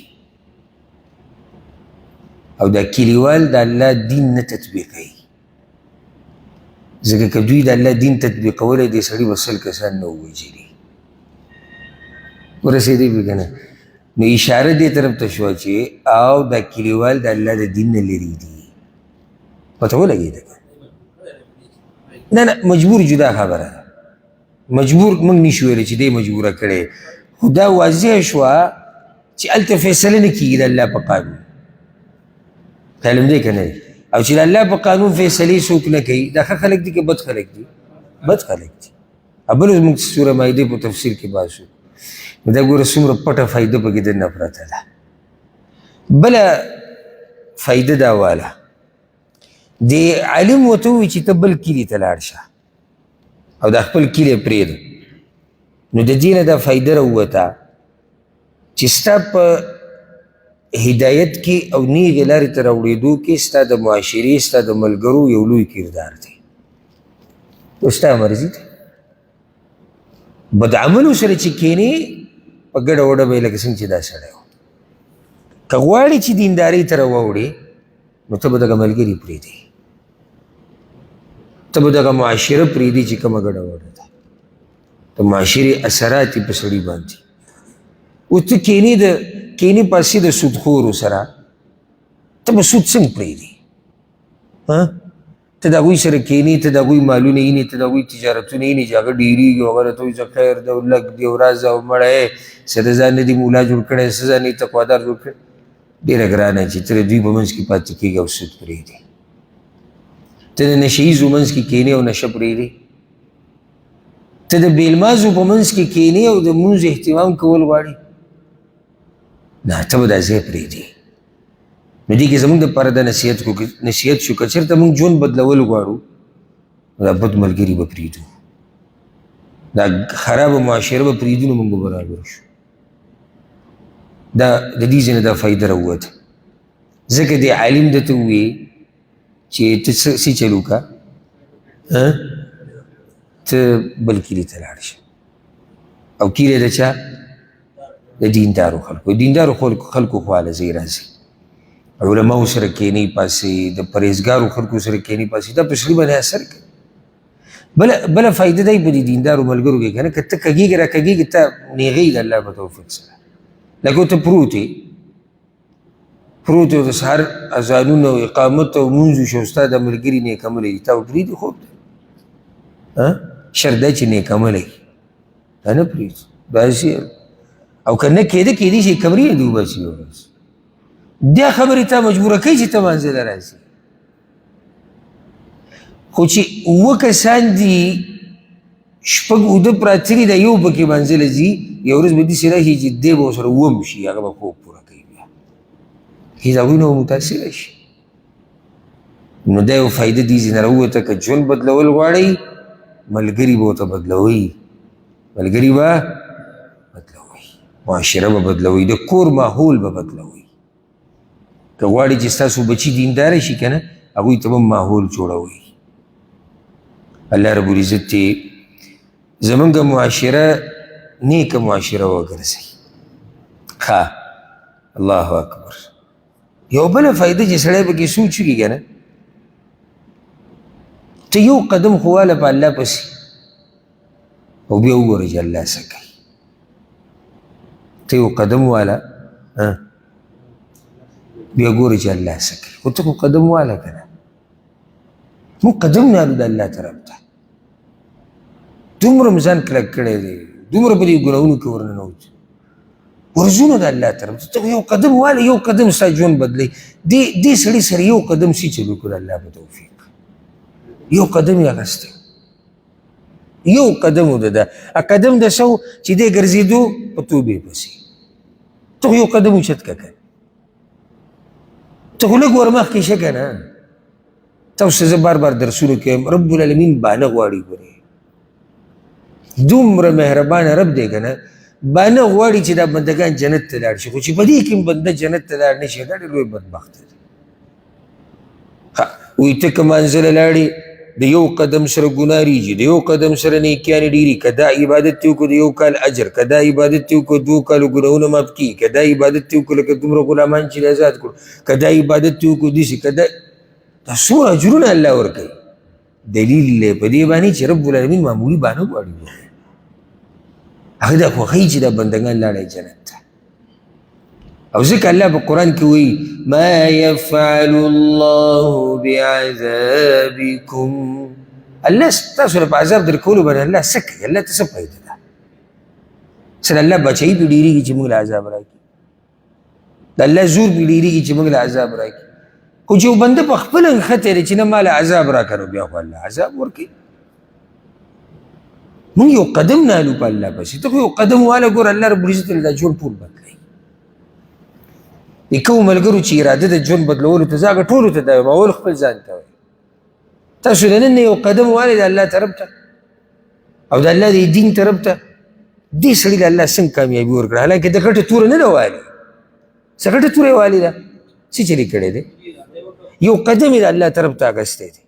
او دا کلیوال د الله دین نه تطبیقوي ځکه که دوی د الله دین تطبیقولی دې سړي به 100 کسان نه ووژلي ورسېدی به که نه نو اشاره دې طرف ته شوه چې او دا کلیوال د الله د دین نه لرې دي پته ولګېده که نه نه مجبور جدا خبره ده مجبور موږ نشو ویلی چې دی مجبوره کړی خو دا واضح شوه چې هلته فیصله نه کېږي د الله په قانون معلوم دی که نه دی او چې د الله په قانون فیصلې څوک نه کوي دا ښه خلک دي که بد خلک دي بد خلک دي بل موږ سوره مایدې په تفسیر کې بحث وکړو دا ګوره څومره پټه فایده پکې دننه پرته ده بله فایده دا واله د عالم ورته ووایي چې ته بل کلي ته لاړ شه او دا خپل کلی پرېږده نو د دې نه دا فایده راووته چې ستا په هدایت کې او نیغې لارې ته راوړېدو کې ستا د معاشرې ستا د ملګرو یو لوی کردار دی او ستا مرضي دی بدعملو سره چې کښېنې په ګډه وډه به یې لکه څنګه چې دا سړی و که غواړې چې دیندارۍ ته راوړې نو ته به دغه ملګري پرېږدې ته به دغه معاشره پرېږدې چې کومه ګډه وډه ده د معاشرې اثرات یې په سړي باندې اوس ته کښېنې پاسې د سودخورو سره ته به سود څنګه پرېږدې ته د هغوی سره کښېنې ته د هغوی مالونه یینې ته د هغوی تجارتونه یینې چې هغه ډېرېږي هغه راته وایي زه خیر ده او لږ دی او راځه او مړه یې څه د ځان نه دي مولا جوړ کړی څه ځان یې تقوادار جوړ کړی ډېره ګرانه چې ته د دوی په منځ کې پاتې کېږي او سود پرېږدې ته د نشه ییزو منځ کې کښېنې او نشه پرېږدې ته د بېلمازو په منځ کې کښېنې او د مونځ اهتمام کول غواړې نه ته به دا ځای پرېږدې نو دې کې زموږ دپاره دا نصیحت شو که چېرته موږ ژوند بدلول غواړو دا بد ملګري به پرېږدو دا خرابه معاشره به پرېږدو نو موږ به برابر شو دا د دې ځای نه دا فایده راووته ځکه دې عالم درته ووایي چې ته څه چل وکړه ته بل کلي ته لاړ شه او کلی د چا د دیندارو خلکو دیندارو خلکو خواله ځای راځي علماو سره کښېنئ پاسې د پرهیزګارو خلکو سره کښېنئ پاسې دا په سړي باندې اثر کوي بله فایده دی په دې دیندارو ملګرو کې که نه که ته کږېږې را کږېږې ته نیغې د الله په توفیق سره لکه ته پروت یې د سهار اذانونه او اقامت او مونځ وشي او ستا د ملګري نیک عمله دي تا به پرېږدي خوب دی شرط دا چې نیک عمله وي دا نه پرېږدي داسې او که نه کېده کېدی شي کمرې نه دي وباسي دا خبرې تا مجبوره کوي چې ته منزله راځي خو چې اووه کسان دي شپږ اوده پراته دي دا یو پکې منزله ځي یو ورځ به داسې راشي چې دی به ورسره اووم شي هغه به خوب پوره کوي بیا هېڅ هغوی نه به متاثره شي نو دا یو فایده دې ځای نه راووته که ژوند بدلول غواړئ ملګري به ورته بدلوئ ملګري به بدلوئ معاشره به بدلوئ د کور ماحول به بدلوئ که غواړي چې ستاسو بچي دینداره شي که نه هغوی ته به ماحول جوړوئ الله رب العزت چې زمونږ معاشره نیکه معاشره وګرځئ ښه الله اکبر یو بله فایده چې سړی پکې سوچ وکړي که نه ته یو قدم خو واله په الله پسې او بیا وګوره چې الله څه کوي ته یو قدم واله بیا ګورې چې الله څه کوي خو ته خو قدم واله که نه موږ قدم نه الو د الله طرف ته دومره ځان کلک کړی دی دومره په دې ګناهونو کې ورننوځو ورځو د الله طرف ته یو قدم واله یو قدم ستا ژوند بدلوي دې سړي سره یو قدم سي چل وکړو د الله په توفیق یو قدم یې اخیستی یو قدم و ده قدم د څه چې دی ګرځېدو په توبې پسې ته خو یو قدم اوچت که که ته خو لږ ور مخکې شه که نه تاسو زه بار بار درسونه کوم رب العالمین بانه غواړي ګورې دومره مهربانه رب دی که نه بانه غواړي چې دا بندګان جنت ته لاړ شي خو چې په دې کې بنده جنت ته لاړ نه شي دا ډېر لوی بدبخته دی وایي ته که منزله لاړې د یو قدم سره ګناه ریږي د یو قدم سره نیکیانې ډېري که دا عبادت دې وکړو د یو کال اجر که دا عبادت دې وکړو 2 کالو ګناهونه معاف کېږي که دا عبادت دې وکړو لکه دومره غلامان چې آزاد کړو که دا عبادت دې وکړو داسې که دا څومره اجرونه الله ورکوي دلیل دی په دې باندې چې رب العالمین معمولي بانه غواړي هغه دا خوښوي چې دا بندګان لاړی جنت ته او ځکه الله په قرآن کې وایي ما یفعل الله بعذابکم الله ستاسو له عذاب درکولو باندې الله څه کوي؟ الله ته څه فایده ده؟ سره الله بچایي پې ډېرېږي چې موږ له عذاب راکړي، د الله زور پې ډېرېږي چې موږ له عذاب راکړي. خو چې یو بنده په خپله نښتی دی چې نه ما له عذاب راکړه، نو بیا خو الله عذاب ورکوي. موږ یو قدم نه هلو په الله پسې. ته خو یو قدم واله ګوره، الله رب العزت دا ژوند ټول بدلوي. د کومو ملګرو چې اراده د ژوند بدلولو ته زه هغه ټولو ته دا وایم، اول خپل ځان ته وایي. تاسو د نن یو قدم والئ د الله طرف ته او د الله د دین طرف ته، دې سړي له الله څنګه کامیابي ورکړه؟ حالانکې د ګټه توره نه ده والي، څه ګټه توره یې والي ده؟ څه چلې کړی دی؟ یو قدم یې د الله طرف ته اخیستی دی،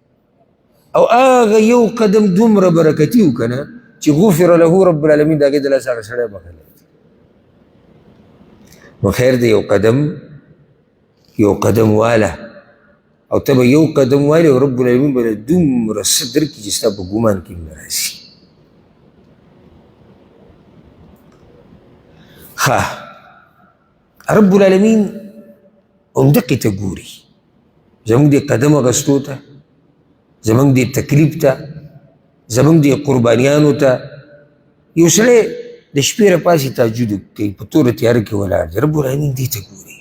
او هغه یو قدم دومره برکتي و که نه چې غفر له رب العالمین د هغې د لاسه هغه سړی بخښلی دی. نو خیر دی یو قدم واله، او ته به یو قدم والې او رب العالمین به دومره څه درکړي چې ستا په ګمان کې هم نه راشي. ښه، رب العالمین همدقې ته ګوري، زموږ د قدم اخیستو ته، زموږ د تکلیف ته، زموږ د قربانیانو ته. یو سړی د شپې راپاسي تهجد کوي، په توره تیاره کې ولاړ دی، رب العالمین دې ته ګوري.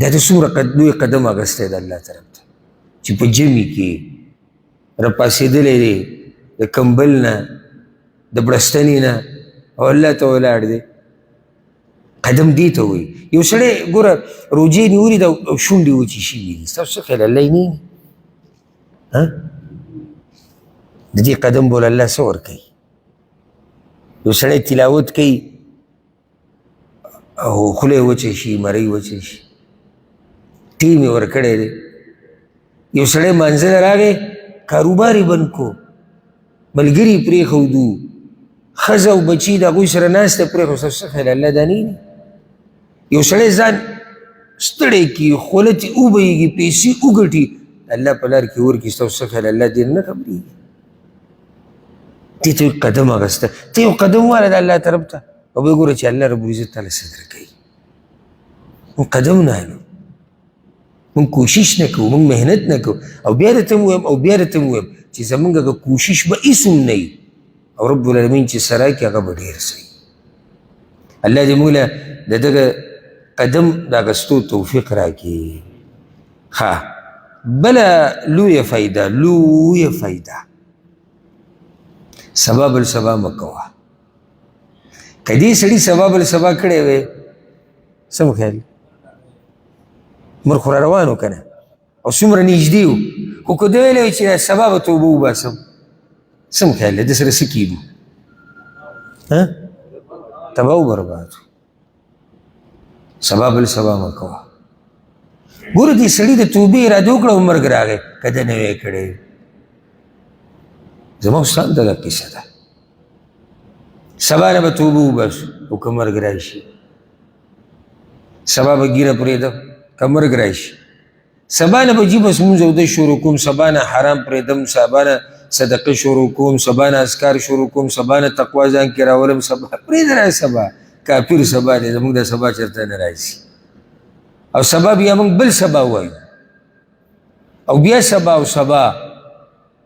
دا د څومره لوی قدم اخیستی د الله طرف ته چې په جمعې کې راپاسېدلی دی د کمبل نه، د بړستنې نه، او الله ته ولاړ دی. قدم دې ته وایي. یو سړی ګوره روجې نیولي ده او شونډې وچې شوي دي، ستاسو څه خیال الله یې نه د دې قدم بول الله څه ورکوي؟ یو سړی تلاوت کوي او خوله یې وچه شي، مرۍ وچه شي، ټیم یې ورکړی دی. یو سړی مانځه ته راغی، کاروبار یې بند کو، ملګري یې پرېښودو، ښځه او بچي د هغوی سره ناسته پرېښود. څه خیال الله دا نه وي؟ یو سړی ځان ستړی کړي، خوله ترې وبهیږي، پیسې وګټي، الله په لار کې ورکړي. ستاسو څه خیال الله دې نه خبرېږي؟ دې ته قدم اخیسته. ته یو قدم واله د الله طرف ته، او بیا ګوره چې الله رب العزت تعالی څه درکوي. موږ قدم نه هلو، موږ کوشش نه کوو، موږ محنت نه کوو. او بیا درته م ووایم چې زموږ هغه کوشش به هېڅ هم نه وي، او رب العالمین چې سره کړي هغه به ډېر څه وي. الله دې موږ له د دغه قدم د اخیستو توفیق راکړي. ښه، بله لویه فایده سبا بل سبا مه کوه. که دې سړي سبا بل سبا کړی وی، څه مو خیال؟ عمر خو را روان و که نه، او څومره نږدې و، خو که ده ویلی وی چې سبا به توبه وباسم، څه مو خیال دی؟ ده سره څه کېږو؟ تباه و برباد. سبا بل سبا مه کوه. ګوره دې سړي د توبې اراده وکړه او مرګ راغی، که ده نه وی کړی. زما استاد دغه کیسه ده. سبا نه به توبه وباسو او که مرګ راشي، سبا به ګیره پرېږدم که مرګ راشي، سبا نه به جي بس مونځ اودس شروع کوم، سبا نه حرام پرېږدم، سبا نه صدقه شروع کوم، سبا نه اذکار شروع کوم، سبا نه تقوا ځان کې راولم. سبا پرېږده را سبا، کافر سبا دی، زموږ د سبا چېرته نه راځي. او سبا بیا موږ بل سبا وایو، او بیا سبا او سبا.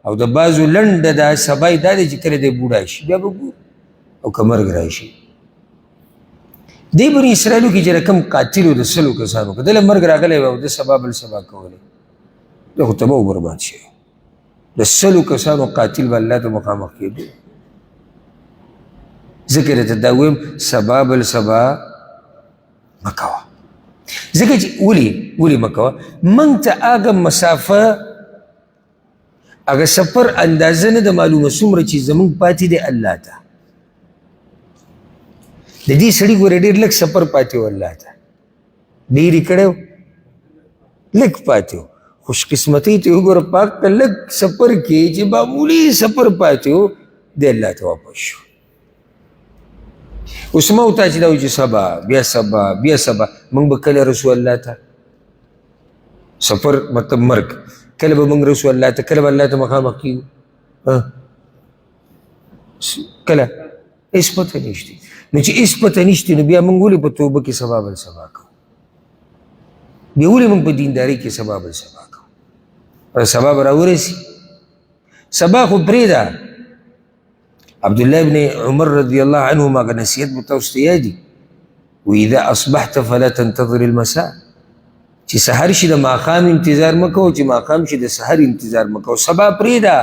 او د بعضو لنډه دا سبا یې دا دی چې کله دی بوډا شي بیا به ګورو، او که مرګ راشي. دې بني اسرائیلو کې چې کوم قاتل و د 100 کسانو، که دله مرګ راغلی وی او د سبا بل سبا کولی، دی خو تباه و برباد شوی. د 100 کسانو قاتل به الله ته مخامخ کېدو. ځکه درته دا ویم سبا بل سبا مه کوه. ځکه چې ولې مه کوه؟ موږ ته هغه مسافه، هغه سفر اندازه نه ده معلومه څومره چې زموږ پاتې دی الله ته. د دې سړي ګوره ډېر لږ سفر پاتې و الله ته، ډېر یې کړی و، لږ پاتې و. خوش قسمتۍ ته وګوره پاک ته لږ سفر کې چې معمولي سفر پاتې و، دی الله ته واپس شو. اوس ما ورته چې دا و چې سبا بیا سبا بیا سبا، موږ به کله رسو الله ته؟ سفر مطلب مرګ، کله به موږ رسو الله ته؟ کله به الله ته مخامخ کېږو؟ کله؟ هېڅ پته نشته. نو چې هېڅ پته نشته، نو بیا موږ ولې په توبه کې سبا بل سبا کوو؟ بیا ولې موږ په دیندارۍ کې سبا بل سبا کوو؟ سبا به راورسي، سبا خو پرېږده. عبدالله ابن عمر رضی الله عنهما هغه نصیحت به تاسو ته یادي، واذا اصبحت فلا تنتظر المساء، چې سحر شي د ماښام انتظار مه کوه، چې ماښام شي د سحر انتظار مه کوه. سبا پرېږده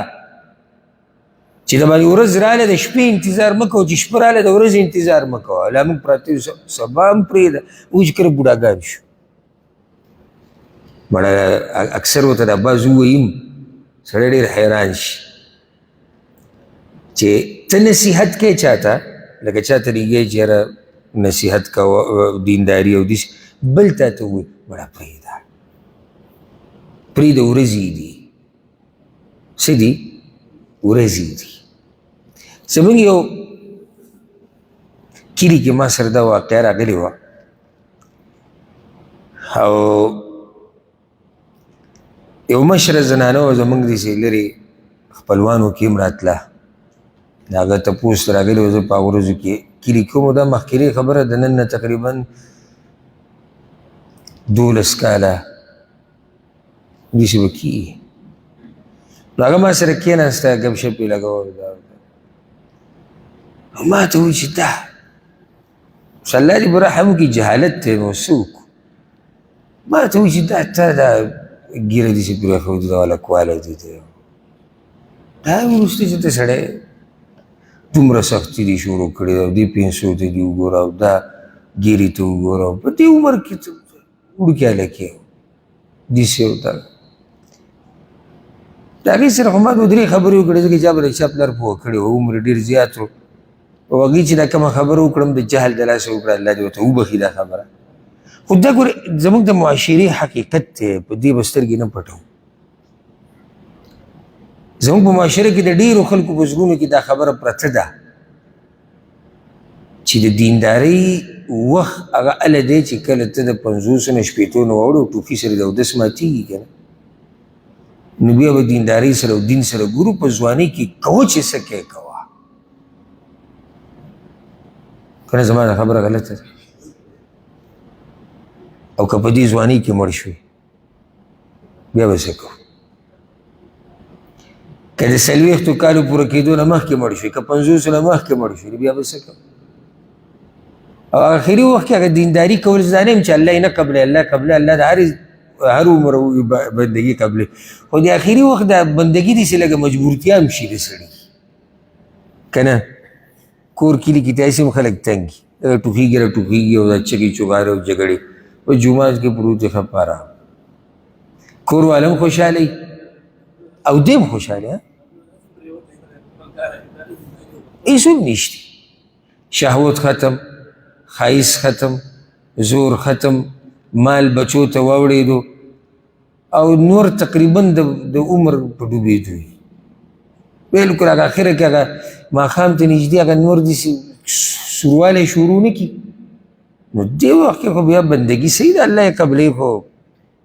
چې د باندې ورځ راله د شپې انتظار مه کوه، چې شپه راله د ورځې انتظار مه کوه. لا موږ پراته یو سبا هم پرېږده. اوس چې کله بوډاګان شو مړه اکثر ورته دا بعض ووایي سړی ډېر حیران شي چې ته نصیحت کوې چاته، لکه چاته ریږې چې یاره نصیحت کوه دینداري او داسې، بل تا ته ووایي مړه پرېږده پرېږده ورځې دي. څه دي؟ ورځې دي. زموږ یو کلي کې ما سره دا واقعه راغلې وه او یو مشره زنانه وه زموږ داسې لرې خپلوانو کې هم راتله، د هغه تپوس راغلی و. زه په هغه ورځو کې کلي کې وم، دا مخکې خبره د نن نه تقریبا 12 کاله داسې به کېږي. نو هغه ما سره کېناسته، ګپ شپ یې لګول، ما ته وایي چې دا اوس الله دې به رحم وکړي جهالت دی نو څه وکړو. ما ته وایي چې دا تا دا ږیره داسې پرېښودې ده هلکوالی دی دا وروسته چې ته سړی دومره سختي دې شروع کړې ده او دې پیسو ته دې وګوره او دا ګیرې ته وګوره او په دې عمر کې ته وړوکي هلکې داسې وته د هغې سره خو ما 2-3 خبرې وکړې ځکه چا به د چا پلار پوه کړې و، عمر ډېر زیات و او هغې چې دا کومه خبره وکړم د جهل د لاسه وکړه، الله دې ورته وبخي دا خبره. خو دا ګورې زموږ د معاشرې حقیقت دی، په دې به سترګې نه پټوو. زموږ په معاشره کې د ډېرو خلکو په زړونو کې دا خبره پرته ده چې د دیندارۍ وخت هغه هله دی چې کله ته د 50 نه 60 نه واوړې او ټوکي سره د اودس ماتېږي که نه، نو بیا به دیندارۍ سره او دین سره ګورو. په ځوانۍ کې کوه چې څه کوې کوه، که نه زما دا خبره غلطه ده. او که په دې ځوانۍ کې مړ شوې بیا به څه کوو؟ که د 40 کالو پوره کېدو نه مخکې مړ شوې، که 50 نه مخکې مړ شوې بیا به څه کوو؟ او آخري وخت کې هغه دینداري کول زه دا نه یم چې الله یې نه قبلوي، الله قبلوي، الله د هر عمر بندګي قبلوي، خو د آخري وخت د بندګي داسې لږه مجبورتیا هم شي د سړي که نه. کور کلي کې داسې هم خلک تنګ وي، ټوخېږي راټوخېږي او دا چغې چغارې او جګړې په جومات کې پروت دی ښه په ارام، کور والا هم خوشحاله او دی هم خوشحاله، هېڅ هم نشته. شهوت ختم، ښایست ختم، زور ختم، مال بچو ته واوړېدو او نور تقریبا د عمر په ډوبېدو وي. بلکل هغه اخره کې هغه ماښام ته نږدې هغه نور داسې سوروالی شروع نه کړي، نو دې وخت کې خو بیا بندګي صحیح ده، الله یې قبلوي، خو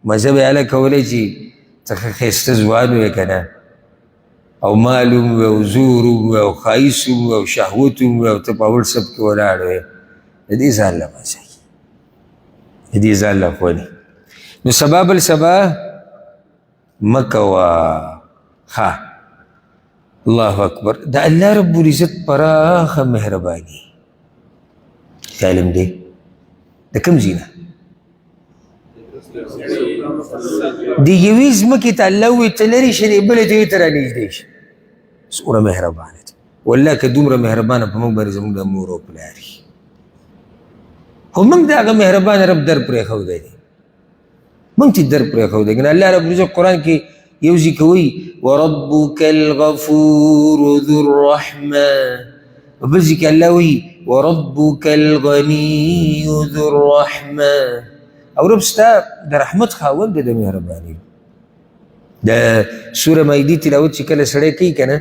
مزه به یې هله کولی چې ته ښه ښایسته ځوان وې که نه، او مال هم وې او زور هم وې او ښایست هم وې او شهوت هم وې او ته په وټسپ کې ولاړ وې، د دې ځان له مزه وي، د دې ځان له خوند. نو سبا بل سبا مه کوه. ښه الله اکبر. د الله رب العزت پراخه مهرباني علم دی د کوم ځای نه؟ د یوې ځمکې ته الله ووایي ته لرې شه، د بلې ته وایي ته رانږدې شه. څومره مهربانه دی والله. که دومره مهربانه په موږ باندې زموږ د مور او پلار وي، خو موږ د هغه مهربانه رب در پرېښودی دی، موږ ته در پرېښودی. که نه الله رب العزت قرآن کې یو ځای کې وایي وربک الغفور ذو الرحمه، په بل ځای کې الله وایي وربک الغني ذو الرحمه، او رب ستا د رحمت خاوند دی د مهرباني. د سوره مایده تلاوت چې کله سړی کوي که نه،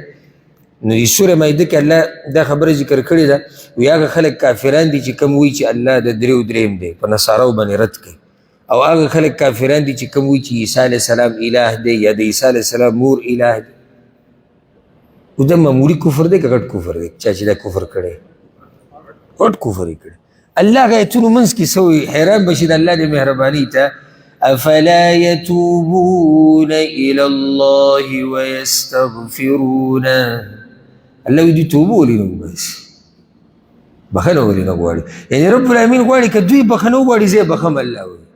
نو د سوره مایده کې الله دا خبره ذکر کړې ده، وایي هغه خلک کافران دي چې کوم وایي چې الله د درېو درېیم دی، په نصاراو باندې رد کوي، او هغه خلک کافران دي چې کوم وایي چې عیسی علیه السلام اله دی یا د عیسی علیه السلام مور اله دی. اوس دا معمولي کفر دی که غټ کفر دی؟ چا چې دا کفر کړی غټ کفر یې کړی. الله هغه ایتونو منځ کې څه وایي؟ حیران به شي د الله د مهربانۍ ته. افلا يتوبون الى الله ويستغفرون. الله وی توبه ولې نه وباسي، بخنه ولې نه غواړي. یعنی رب العالمین غواړي که دوی بخنه وغواړي زه یې بخم الله وایي.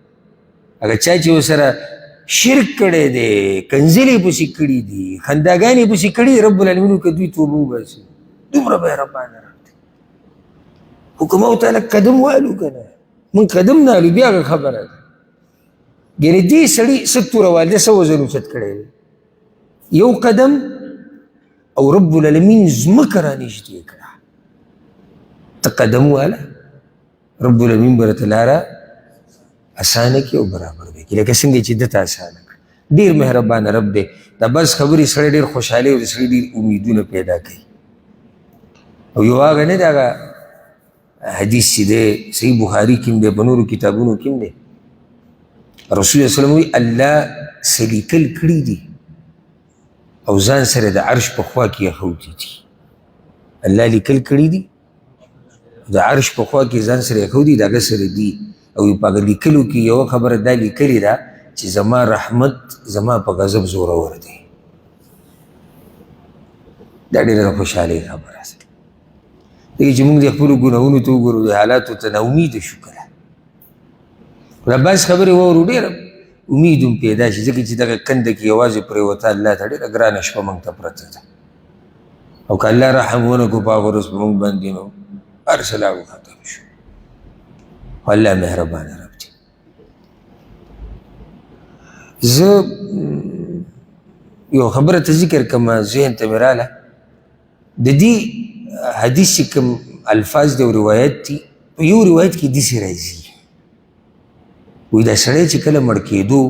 اگر چا چې ورسره شرک کړی دی، کنځلې پسې کړي دي، خنداګانې پسې کړي دي، رب العالمین که دوی توبه وباسي دومره مهربانه رب دی. خو که موږ تعالی قدم والو که نه، موږ قدم نه الو بیا هغه خبره ده. یعنې دې سړي څه توره والده څه وزن اوچت کړی دی، یو قدم او رب العالمین ځمکه رانږدې کړه. ته قدم واله، رب العالمین به راته لاره اسانه کړي او برابر به کړي، لکه څنګه چې ده ته اسانه کړه. ډېر مهربانه رب دی. دا بس خبرې سړی ډېر خوشحالي او د سړي ډېر امیدونه پیدا کوي. او یو هغه نه دی، هغه حدیث چې دی صحیح بخاري کې هم دی، په نورو کتابونو کې هم دی. رسول الله صلی الله علیه وسلم وایي الله څه لیکل کړي دي او ځان سره د عرش په خوا کې ایښودي دي. الله لیکل کړي دي د عرش په خوا کې ځان سره ایښودي د هغه سره دي. او په هغه لیکلو کې یوه خبره دا لیکلې ده چې زما رحمت زما په غضب زورور دی. دا ډېره خوشحالۍ خبره ده. دغه چې موږ د خپلو ګناهونو ته وګورو، د حالاتو ته ناامیده شو که نه. دا بعض خبرې واورو ډېره امید هم پیدا شي، ځکه چې دغه کنده کې یوازې پرېوته الله ته ډېره ګرانه شپه موږ ته پرته ده. او که الله رحم ونه کړو په هغه ورځ په موږ باندې نو هر څه لاغو ختم شو. خو الله مهربانه رب دی. زه یو خبره ته ذکر کړم ذهن ته مې راله. د دې حدیث چې کوم الفاظ دی او روایت دي، په یو روایت کې داسې راځي وایي دا سړی چې کله مړ کېدو،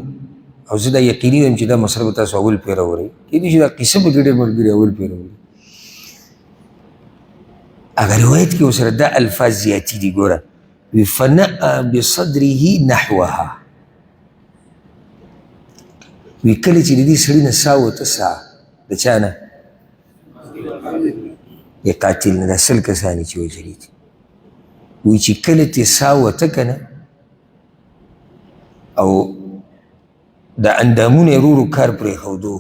او زه دا یقیني یم چې دا مسله به تاسو اول پیرورئ، کېدای شي دا قصه به کې ډېر ملګري اول پیروري. هغه روایت کې ورسره دا الفاظ زیاتي دي. ګوره وی فنأ بصدره نحوها، وی کله چې د دې سړي نه ساه وته، ساه د چا نه؟ د قاتل نه. دا سل کسانې چې وژلي دي، وی چې کله ترې ساه وته که نه او د اندامونه یې ورو ورو کار پرېښودو،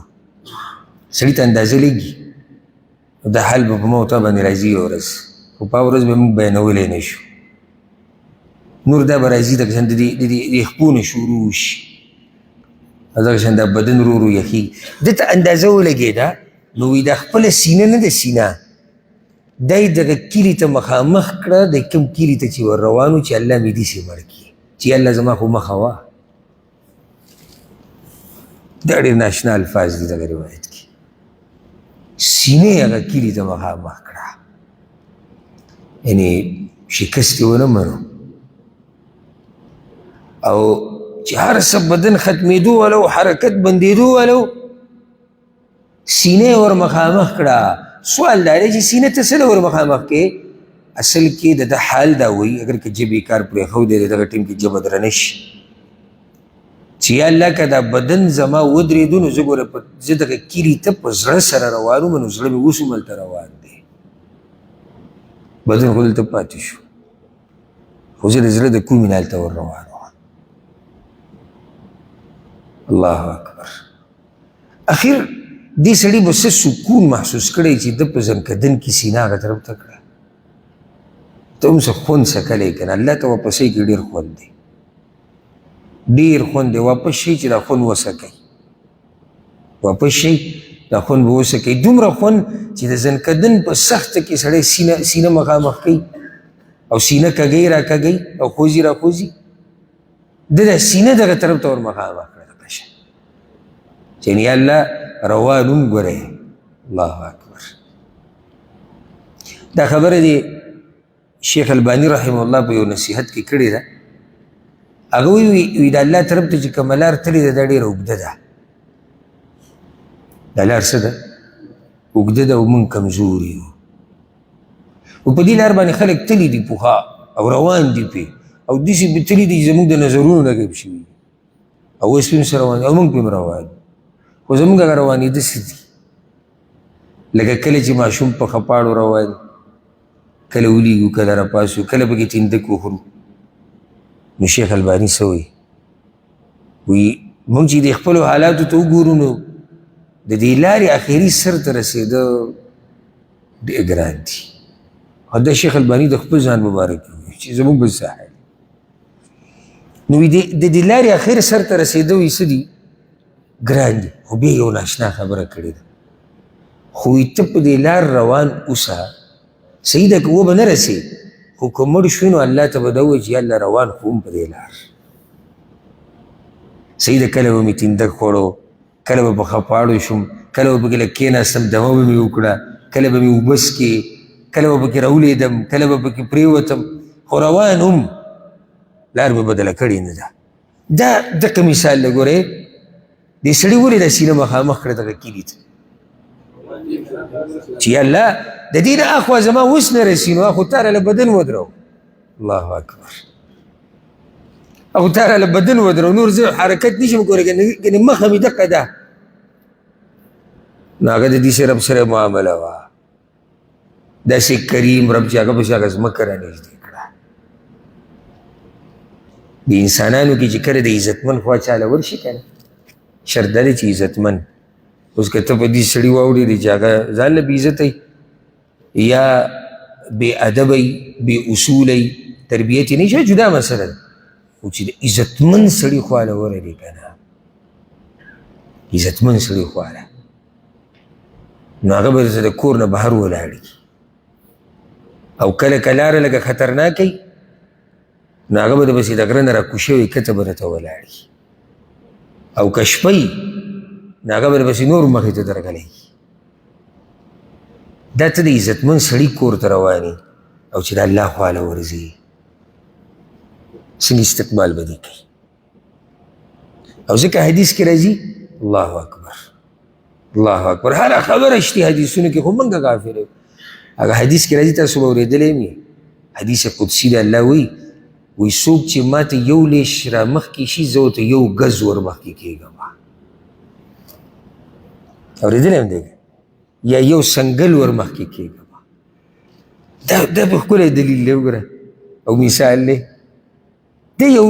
سړي ته اندازه لګي، دا حال به په موته باندې راځي یوه ورځ، خو په هغه ورځ به موږ بیانولی نه شو. نور دا به راځي دغه شان د دې خپو نه شروع شي، دغه شان دا بدن ورو ورو یخي. ده ته اندازه ولګېده نو وایي دا خپله سینه نه ده، سینه دا یې دغه کلي ته مخامخ کړه، د کوم کلي ته چې ور روان و چې الله مې داسې مړ کړي، چې الله زما خو مخه وه. دا ډېر ناشنا الفاظ دي دغه روایت کې. سینې هغه کلي ته مخامخ کړه، یعنې شکست یې ونه منو. او چې هر څه بدن ختمېدو والا او حرکت بندېدو والا و، سینې ور مخامخ کړه. سوال دا دی چې سینې ته څه ور مخامخ کې؟ اصل کې د ده حال دا وایي اگر که ژبې کار پرېښودی د دغه ټیم کې ژبه درنه شي چې یا الله که دا بدن زما ودرېدو نو زه ګوره زه دغه کلي ته په زړه سره روان وم، نو زړه مې اوس هم هلته روان دی، بدن خو دلته پاتې شو، خو زه د زړه د کومې نه هلته ور روان وم. الله اکبر. اخر دې سړي به څه سکون محسوس کړی چې ده په زنکدن کې سینه هغه طرف ته کړه. ته هم څه خوند څکلی که نه، الله ته واپسۍ کې ډېر خوند دی، ډېر خوند دی. واپس شئ چې دا خوند وڅکئ، واپس شئ دا خوند به وڅکئ. دومره خوند چې د زنکدن په سخته کې سړی سینه مخامخ کوي او سینه کږی را کږی او خوځي را خوځي، ده د سینه دغه طرف ته ور مخامخ کړه دغه شی چې یا الله روان هم ګورئ. الله اکبر. دا خبره دی شیخ البانی رحمه الله په یو نصیحت کې کړې ده. هغه وی د الله طرف ته چې کومه لار تللې ده دا ډېره اوږده ده، دا لار څه ده؟ اوږده ده او موږ کمزوري یو. او په دې لار باندې خلک تللي دي پخوا او روان دي پې، او داسې پې تللي دي چې زموږ د نظرونو نه غیب شوي او اوس پې هم څه روان دي او موږ پې هم روان دي. خو زموږ هغه روانېده څه دي؟ لکه کله چې ماشوم په خپاړو روان، کله ولیږو کله راپاسو، کله پکې ټینډک وخورو. نو شیخ الباني څه وایي؟ وی مونږ چې د خپلو حالاتو ته وګورو نو د دې لارې اخري سر ته رسېده ډېر ګران دي. او دا شیخ الباني د خپل ځان مبارک وي چې زموږ بل ساحل نو د دې لارې اخر سر ته رسېده وي څه دي ګران دي. خو بیا یو ناشنا خبره کړې ده خو ته په دې لار روان اوسه صحیح ده که وبه نه رسې خو که مړ شوې نو الله ته به دا ووایي چې یا الله روان خو هم په دې لار صحیح ده. کله به مې تندک خوړو کله به په خپاړو شوم کله به پکې لږ کېناستم دمه به مې وکړه کله به مې اوبه څکې کله به پکې راولېدم کله به پکې پرېوتم خو روان هم لار مې بدله کړې نه ده. دا دقه مثال دی ګورې دې سړي ولې دا سینه مخامخ کړه دغه کلي ته چې الله د دې نه اخوا زما اوس نه رسي نو اخو تا راله بدن ودرو. الله اکبر. اخو تا راله بدن ودرو نور زه حرکت نشم کولی ګنې مخه مې دقه ده نو هغه د دې سره رب سره معامله وه داسې کریم رب چې هغه پسې هغه ځمکه رانږدې کړه. د انسانانو کې چې کله د عزتمن خوا چاله ورشي که نه شرط دا دی چې عزتمن اوس که ته په دې سړي واوړېدې چې هغه ځان له بې عزته یا بې ادبه بې اصوله تربیت یې نه شي جدا مسله ده خو چې د عزتمن سړي خواله ورغلې که نه عزتمن سړي خواله نو هغه به درته د کور نه بهر ولاړي او کله که لاره لږه خطرناکه وي نو هغه به دپسې د غره نه راکوشوي کته به درته ولاړي او که شپه وي نو هغه به دپسې نور مخې ته درغلی دا ته د عزتمن سړي کور ته روانې او چې د الله خواله ورځي څنګه استقبال به دې کوي. او ځکه حدیث کې راځي الله اکبر الله اکبر هره خبره شتي حدیثونو کې خو موږ غافل یو. هغه حدیث کې راځي تاسو به اورېدلی مې حدیث قدسي د الله وایي څوک چې ما ته یو لیش را مخکې شي زه ورته یو ګز ور مخکې کېږم اورېدلی هم دی یا یو سنګل ور مخکې کېږم دا به ښکلی دلیل دی وګوره او مثال دی دی یو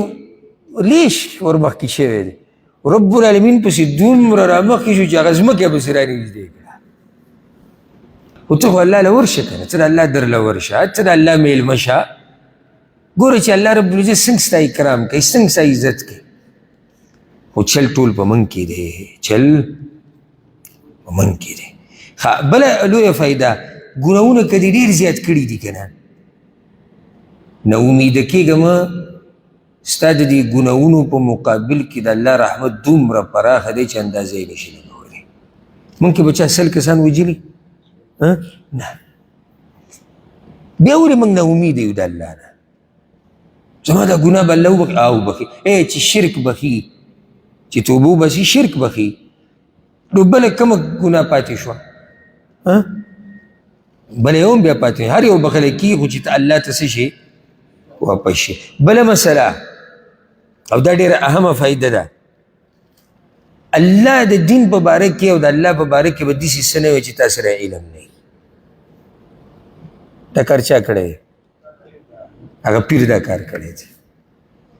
لیش ور مخکې شوی دی رب العالمین پسې دومره را مخکې شو چې هغه ځمکه پسې را نږدې کړه خو ته خو الله له ورشه که نه ته د الله در له ورشه ته د الله میلمه شه ګوره چې الله رب العزت څنګه ستا اکرام کوي څنګه ستا عزت کوي خو چل ټول په من کې دی چل په من کې دی. بله لویه فایده ګناهونه که دې ډېر زیات کړي دي که نه نه امیده کېږه مه ستا د دې ګناهونو په مقابل کې د الله رحمت دومره پراخه دی چې اندازه یې نشي لګولی. مونږ کې به چا 100 کسان وجلي نه بیا ولې موږ نه امید یو د الله نه زما دا ګناه به الله وبخي او بخي چې شرک بخي چې توبه وباسي شرک بخي نو بله کومه ګناه پاتې شوه بله یو هم بیا پاتې هر یو بخلی کېږي خو چې الله ته څه شي واپس شي. بله مسله او دا ډېره اهمه فایده ده الله د دین په باره کې او د الله په باره کې به داسې څه نه وي چې تا سره علم نه وي. دا کار چا کړی دی هغه پیر دا کار کړی دی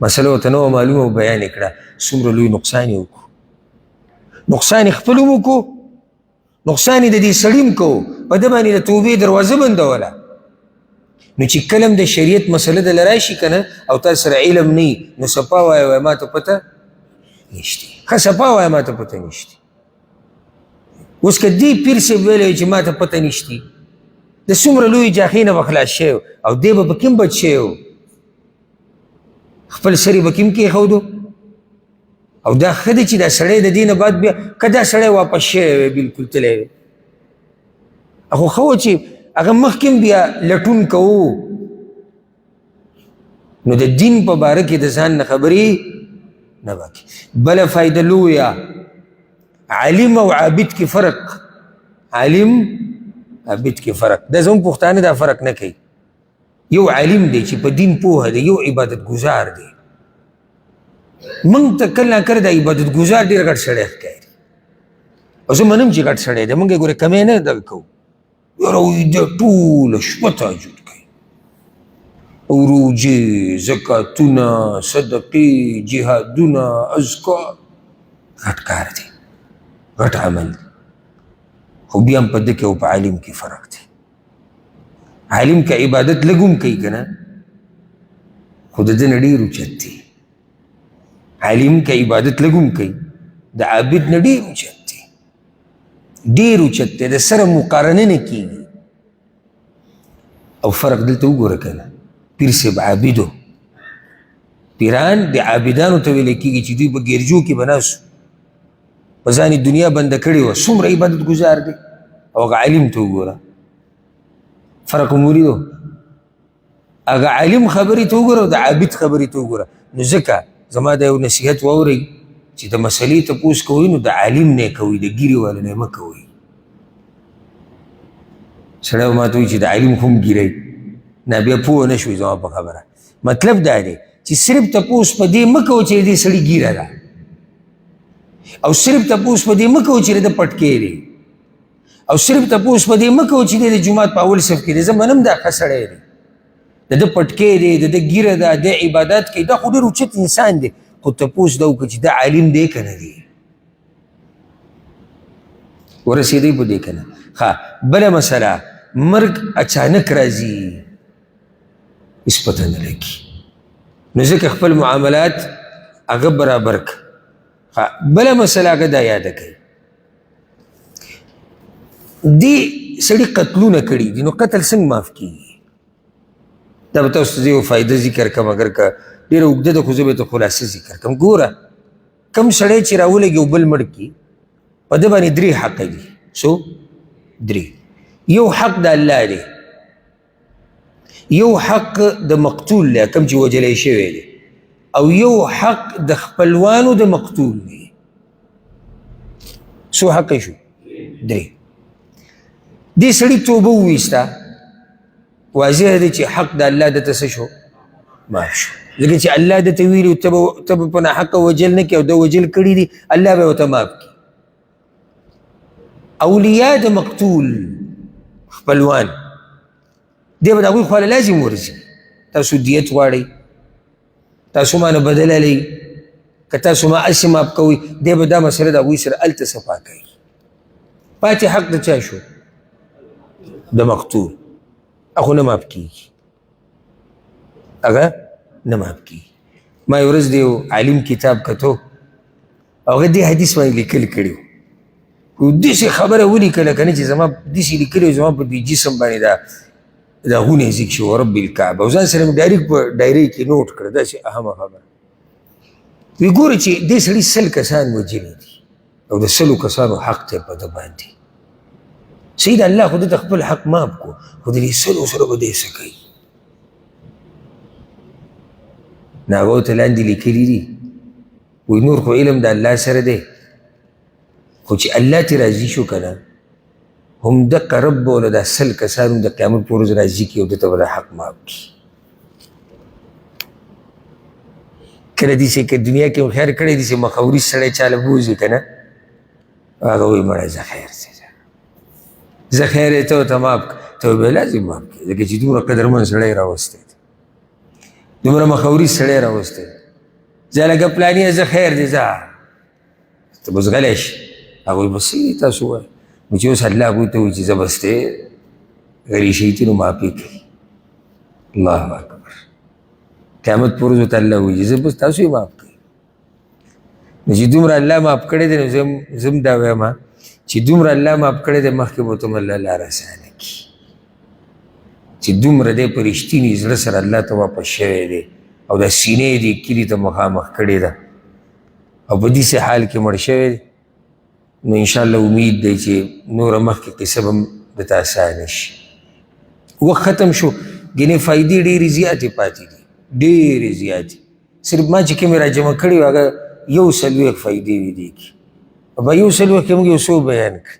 مسله ورته نه وه معلومه او بیان یې کړه څومره لوی نقصان یې وکړو نقصان یې خپل هم وکړو نقصان یې د دې سړي هم کوو په ده باندې د توبې دروازه بندوله نو چې کله هم د شریعت مسله دله راشي که نه او تا سره علم نه نو صفا وایه وایه ما ته پته نشته ښه صفا وایه ما ته پته نشته. اوس که دې پیر صاحب ویلی چې ما ته پته نشته د څومره لوی جاخۍ نه به خلاص شوی او دی به په کوم بچ شوی خپل سر یې به کوم کېښودو او دا ښه دی چې دا سړی د دې نه بعد بیا که دا سړی واپس شوی وی بلکل تللی وی خو ښه و چې هغه مخکې بیا لټون کوو نو د دین په باره کې د ځان نه خبرې نه باکې. بله فایده لویه عالم او عابد کې فرق عالم عابد کې فرق دا زموږ پښتانه دا فرق نه کوي. یو عالم دی چې په دین پوهه دی یو عبادت گزار دی موږ ته کله ناکله د عبادت گزار ډېر غټ سړی ښکاري او زه منم چې غټ سړی دی موږ یې ګوره کمی نه دغه کوو یاره وایي د ټوله شپه تهجد کوي روجې، زکاتونه، صدقې، جهادونه، اذکار، غټ کار دی، غټ عمل دی. خو بیا هم په ده کې او په عالم کې فرق دی. عالم که عبادت لږ هم کوي که نه، خو د ده نه ډېر اوچت دی. عالم که عبادت لږ هم کوي، د عابد نه ډېر اوچت دی، ډېر اوچت دی، د سره مقارنه نه کېږي. او فرق دلته وګوره که نه، پیر صاحب عابدو، پیران د عابدانو ته ویلی کېږي چې دوی په ګرجو کې به ناستو، په ځان یې دنیا بنده کړې وه، څومره عبادت ګزار دی. او هغه عالم ته وګوره، فرق مو ولیدو؟ هغه عالم خبرې ته وګوره او د عابد خبرې ته وګوره. نو ځکه زما دا یو نصیحت واورئ چې د مسلې تپوس کوئ نو د عالم نه یې کوئ، د ګیرې والو نه یې مه کوئ. سړی به ما ته وایي چې د عالم خو هم ګیری نه، بیا پوه نه شوئ زما په خبره. مطلب دا دی چې صرف تپوس په دې مه کوه چې د دې سړي ګیره ده، او صرف تپوس په دې مه کوه چې د پټکی دی، او صرف تپوس په دې مه کوه چې د جومات په اول صف کې دی. زه منم دا ښه سړی دی، د ده پټکی دی، د ده ګیره ده، د عبادت کوي، دا خو ډېر اوچت انسان دی. خو تپوس دا وکړه چې دا عالم دی که نه دی، ورسېدی په دې که نه. ښه، بله مسله، مرګ اچانک راځي، هېڅ پته نه لګي، نو ځکه خپل معاملات هغه برابر کړه. بله مسله هغه دا یاده کوي، دې سړي قتلونه کړي دي، نو قتل څنګه معاف کېږي؟ دا به تاسو ته زه یو فایده ذکر کړم، اگر که ډېره اوږده ده خو زه به ته خلاصه ذکر کړم. ګوره، کوم سړی چې راولګي او بل مړ کړي، په ده باندې درې حقه دي. څو؟ درې. یو حق د الله دی، یو حق د مقتول دی کوم چې وجلی شوی دی، او یو حق د خپلوانو د مقتول دی. څو حق شو؟ درې. دې سړي توبه وویسته، واضح دی چې حق د الله دته څه شو؟ معاف شو. ځکه چې الله دته ویلي ته به په ناحقه وجل نه کړې او ده وجل کړي دي، الله به ورته معاف کړي. اولیاء د مقتول خپلوان، دی به د هغوی خواله لازم ورځي. تاسو دیت غواړئ، تاسو ما نه بدله لئ، که تاسو ما هسې معاف کوئ، دی به دا مسله د هغوی سره هلته صفا کوي. پاتې حق د چا شو؟ د مقتول. هغه نه معاف کېږي، هغه نه معاف کېږي. ما یو ورځ د یو عالم کتاب کتو، هغه دې حدیث باندې لیکل کړي وو، خو داسې خبره ولیکله که نه چې زما داسې لیکلي وو، زما په دې جسم باندې دا غونې ذکر شو، رب الکعبه، او ځان سره مې ډایرکټ په ډایرۍ کې نوټ کړه، داسې اهمه خبره. وی ګوره چې دې سړي 100 کسان وجلي دي، او د 100 کسانو حق دی په ده باندې. سید الله خو ده ته خپل حق معاف کو، خو د دې 100 سره به دی څه کوي؟ نو هغه ورته لاندې لیکلي دي، وایي نور خو علم د الله سره دی، خو چې الله ترې راضي شو که نه، هم دقه رب به له دا 100 کسانو د قیامت په ورځ راضي کړي او ده ته به دا حق معاف کړي. کله داسې که دنیا کې خیر کړی داسې مخوري سړی چاله بوځي که نه، هغه وایي مړی زه خیر دی، زه خیر یې ته ورته معاف کړه، ته به لازم معاف کړې، ځکه چې دومره قدرمن سړی راوستی دی، دومره مخوري سړی راوستی دی. زه لکه پلاني زه خیر دی، زه ته بس غلی شي. هغه وایي بس څه تاسو وایئ؟ نو چې اوس الله هغوی ته وایي چې زه بس دی غلی شئ نو معافي کوي. الله اکبر. قیامت پر ورځ ورته الله وایي زه بس تاسو یې معاف کوئ. نو چې دومره الله معاف کړی دی، نو زه هم دا وایم چې دومره الله معاف کړی دی، مخکې به ورته هم الله لاره اسانه کړي، چې دومره دی په رښتیني زړه سره الله ته واپس شوی دی، او دا سینې دې کلي ته مخامخ کړې ده، او په داسې حال کې مړ شوی دی. نو انشاءالله امید دی چې نوره مخکې قصه به هم درته اسانه شي. وخت ختم شو، ګینې فایدې ډېرې زیاتې پاتې دي، ډېرې زیاتې. صرف ما چې کومې را جمع کړي وو هغه 140 فایدې وي دې کې، او په 140 کې موږ یو څو بیان کړ،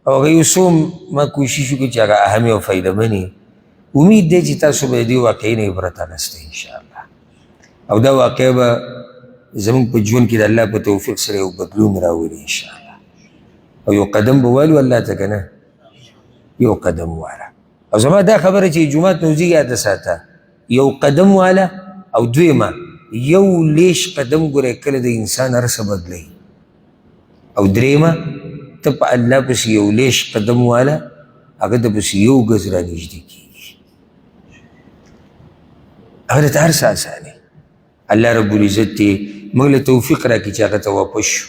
او هغه یو څو ما کوشش وکړو چې هغه اهم او فایده مني. امید دی چې تاسو به دې واقعي نه عبرت اخیستی انشاءالله، او دا واقعه به زموږ په ژوند کې د الله په توفیق سره یو بدلون راولي انشاءالله، او یو قدم به والو الله ته که نه، یو قدم واله. او زما دا خبره چې جومات نوځي یاد ساته، یو قدم والا او دویمه یو لیش قدم ګوره کله د انسان هر څه بدلوي او دریمه ته په الله پسې یو لیش قدم والا هغه د پسې یو ګز را نږدې کېږي هغه ته هر څه اسانه الله رب العزت دې موږ له توفیق راکړي چې هغه ته واپس شو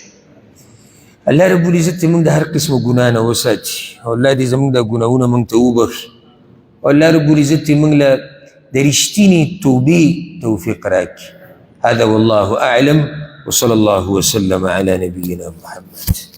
الله رب العزت دې موږ د هر قسمه ګناه نه وساتي او الله دې زموږ دا ګناهونه موږ ته وبخي او الله رب العزت دې موږ له د رښتینې توبې توفیق راکړي هذا والله أعلم وصلى الله وسلم على نبينا محمد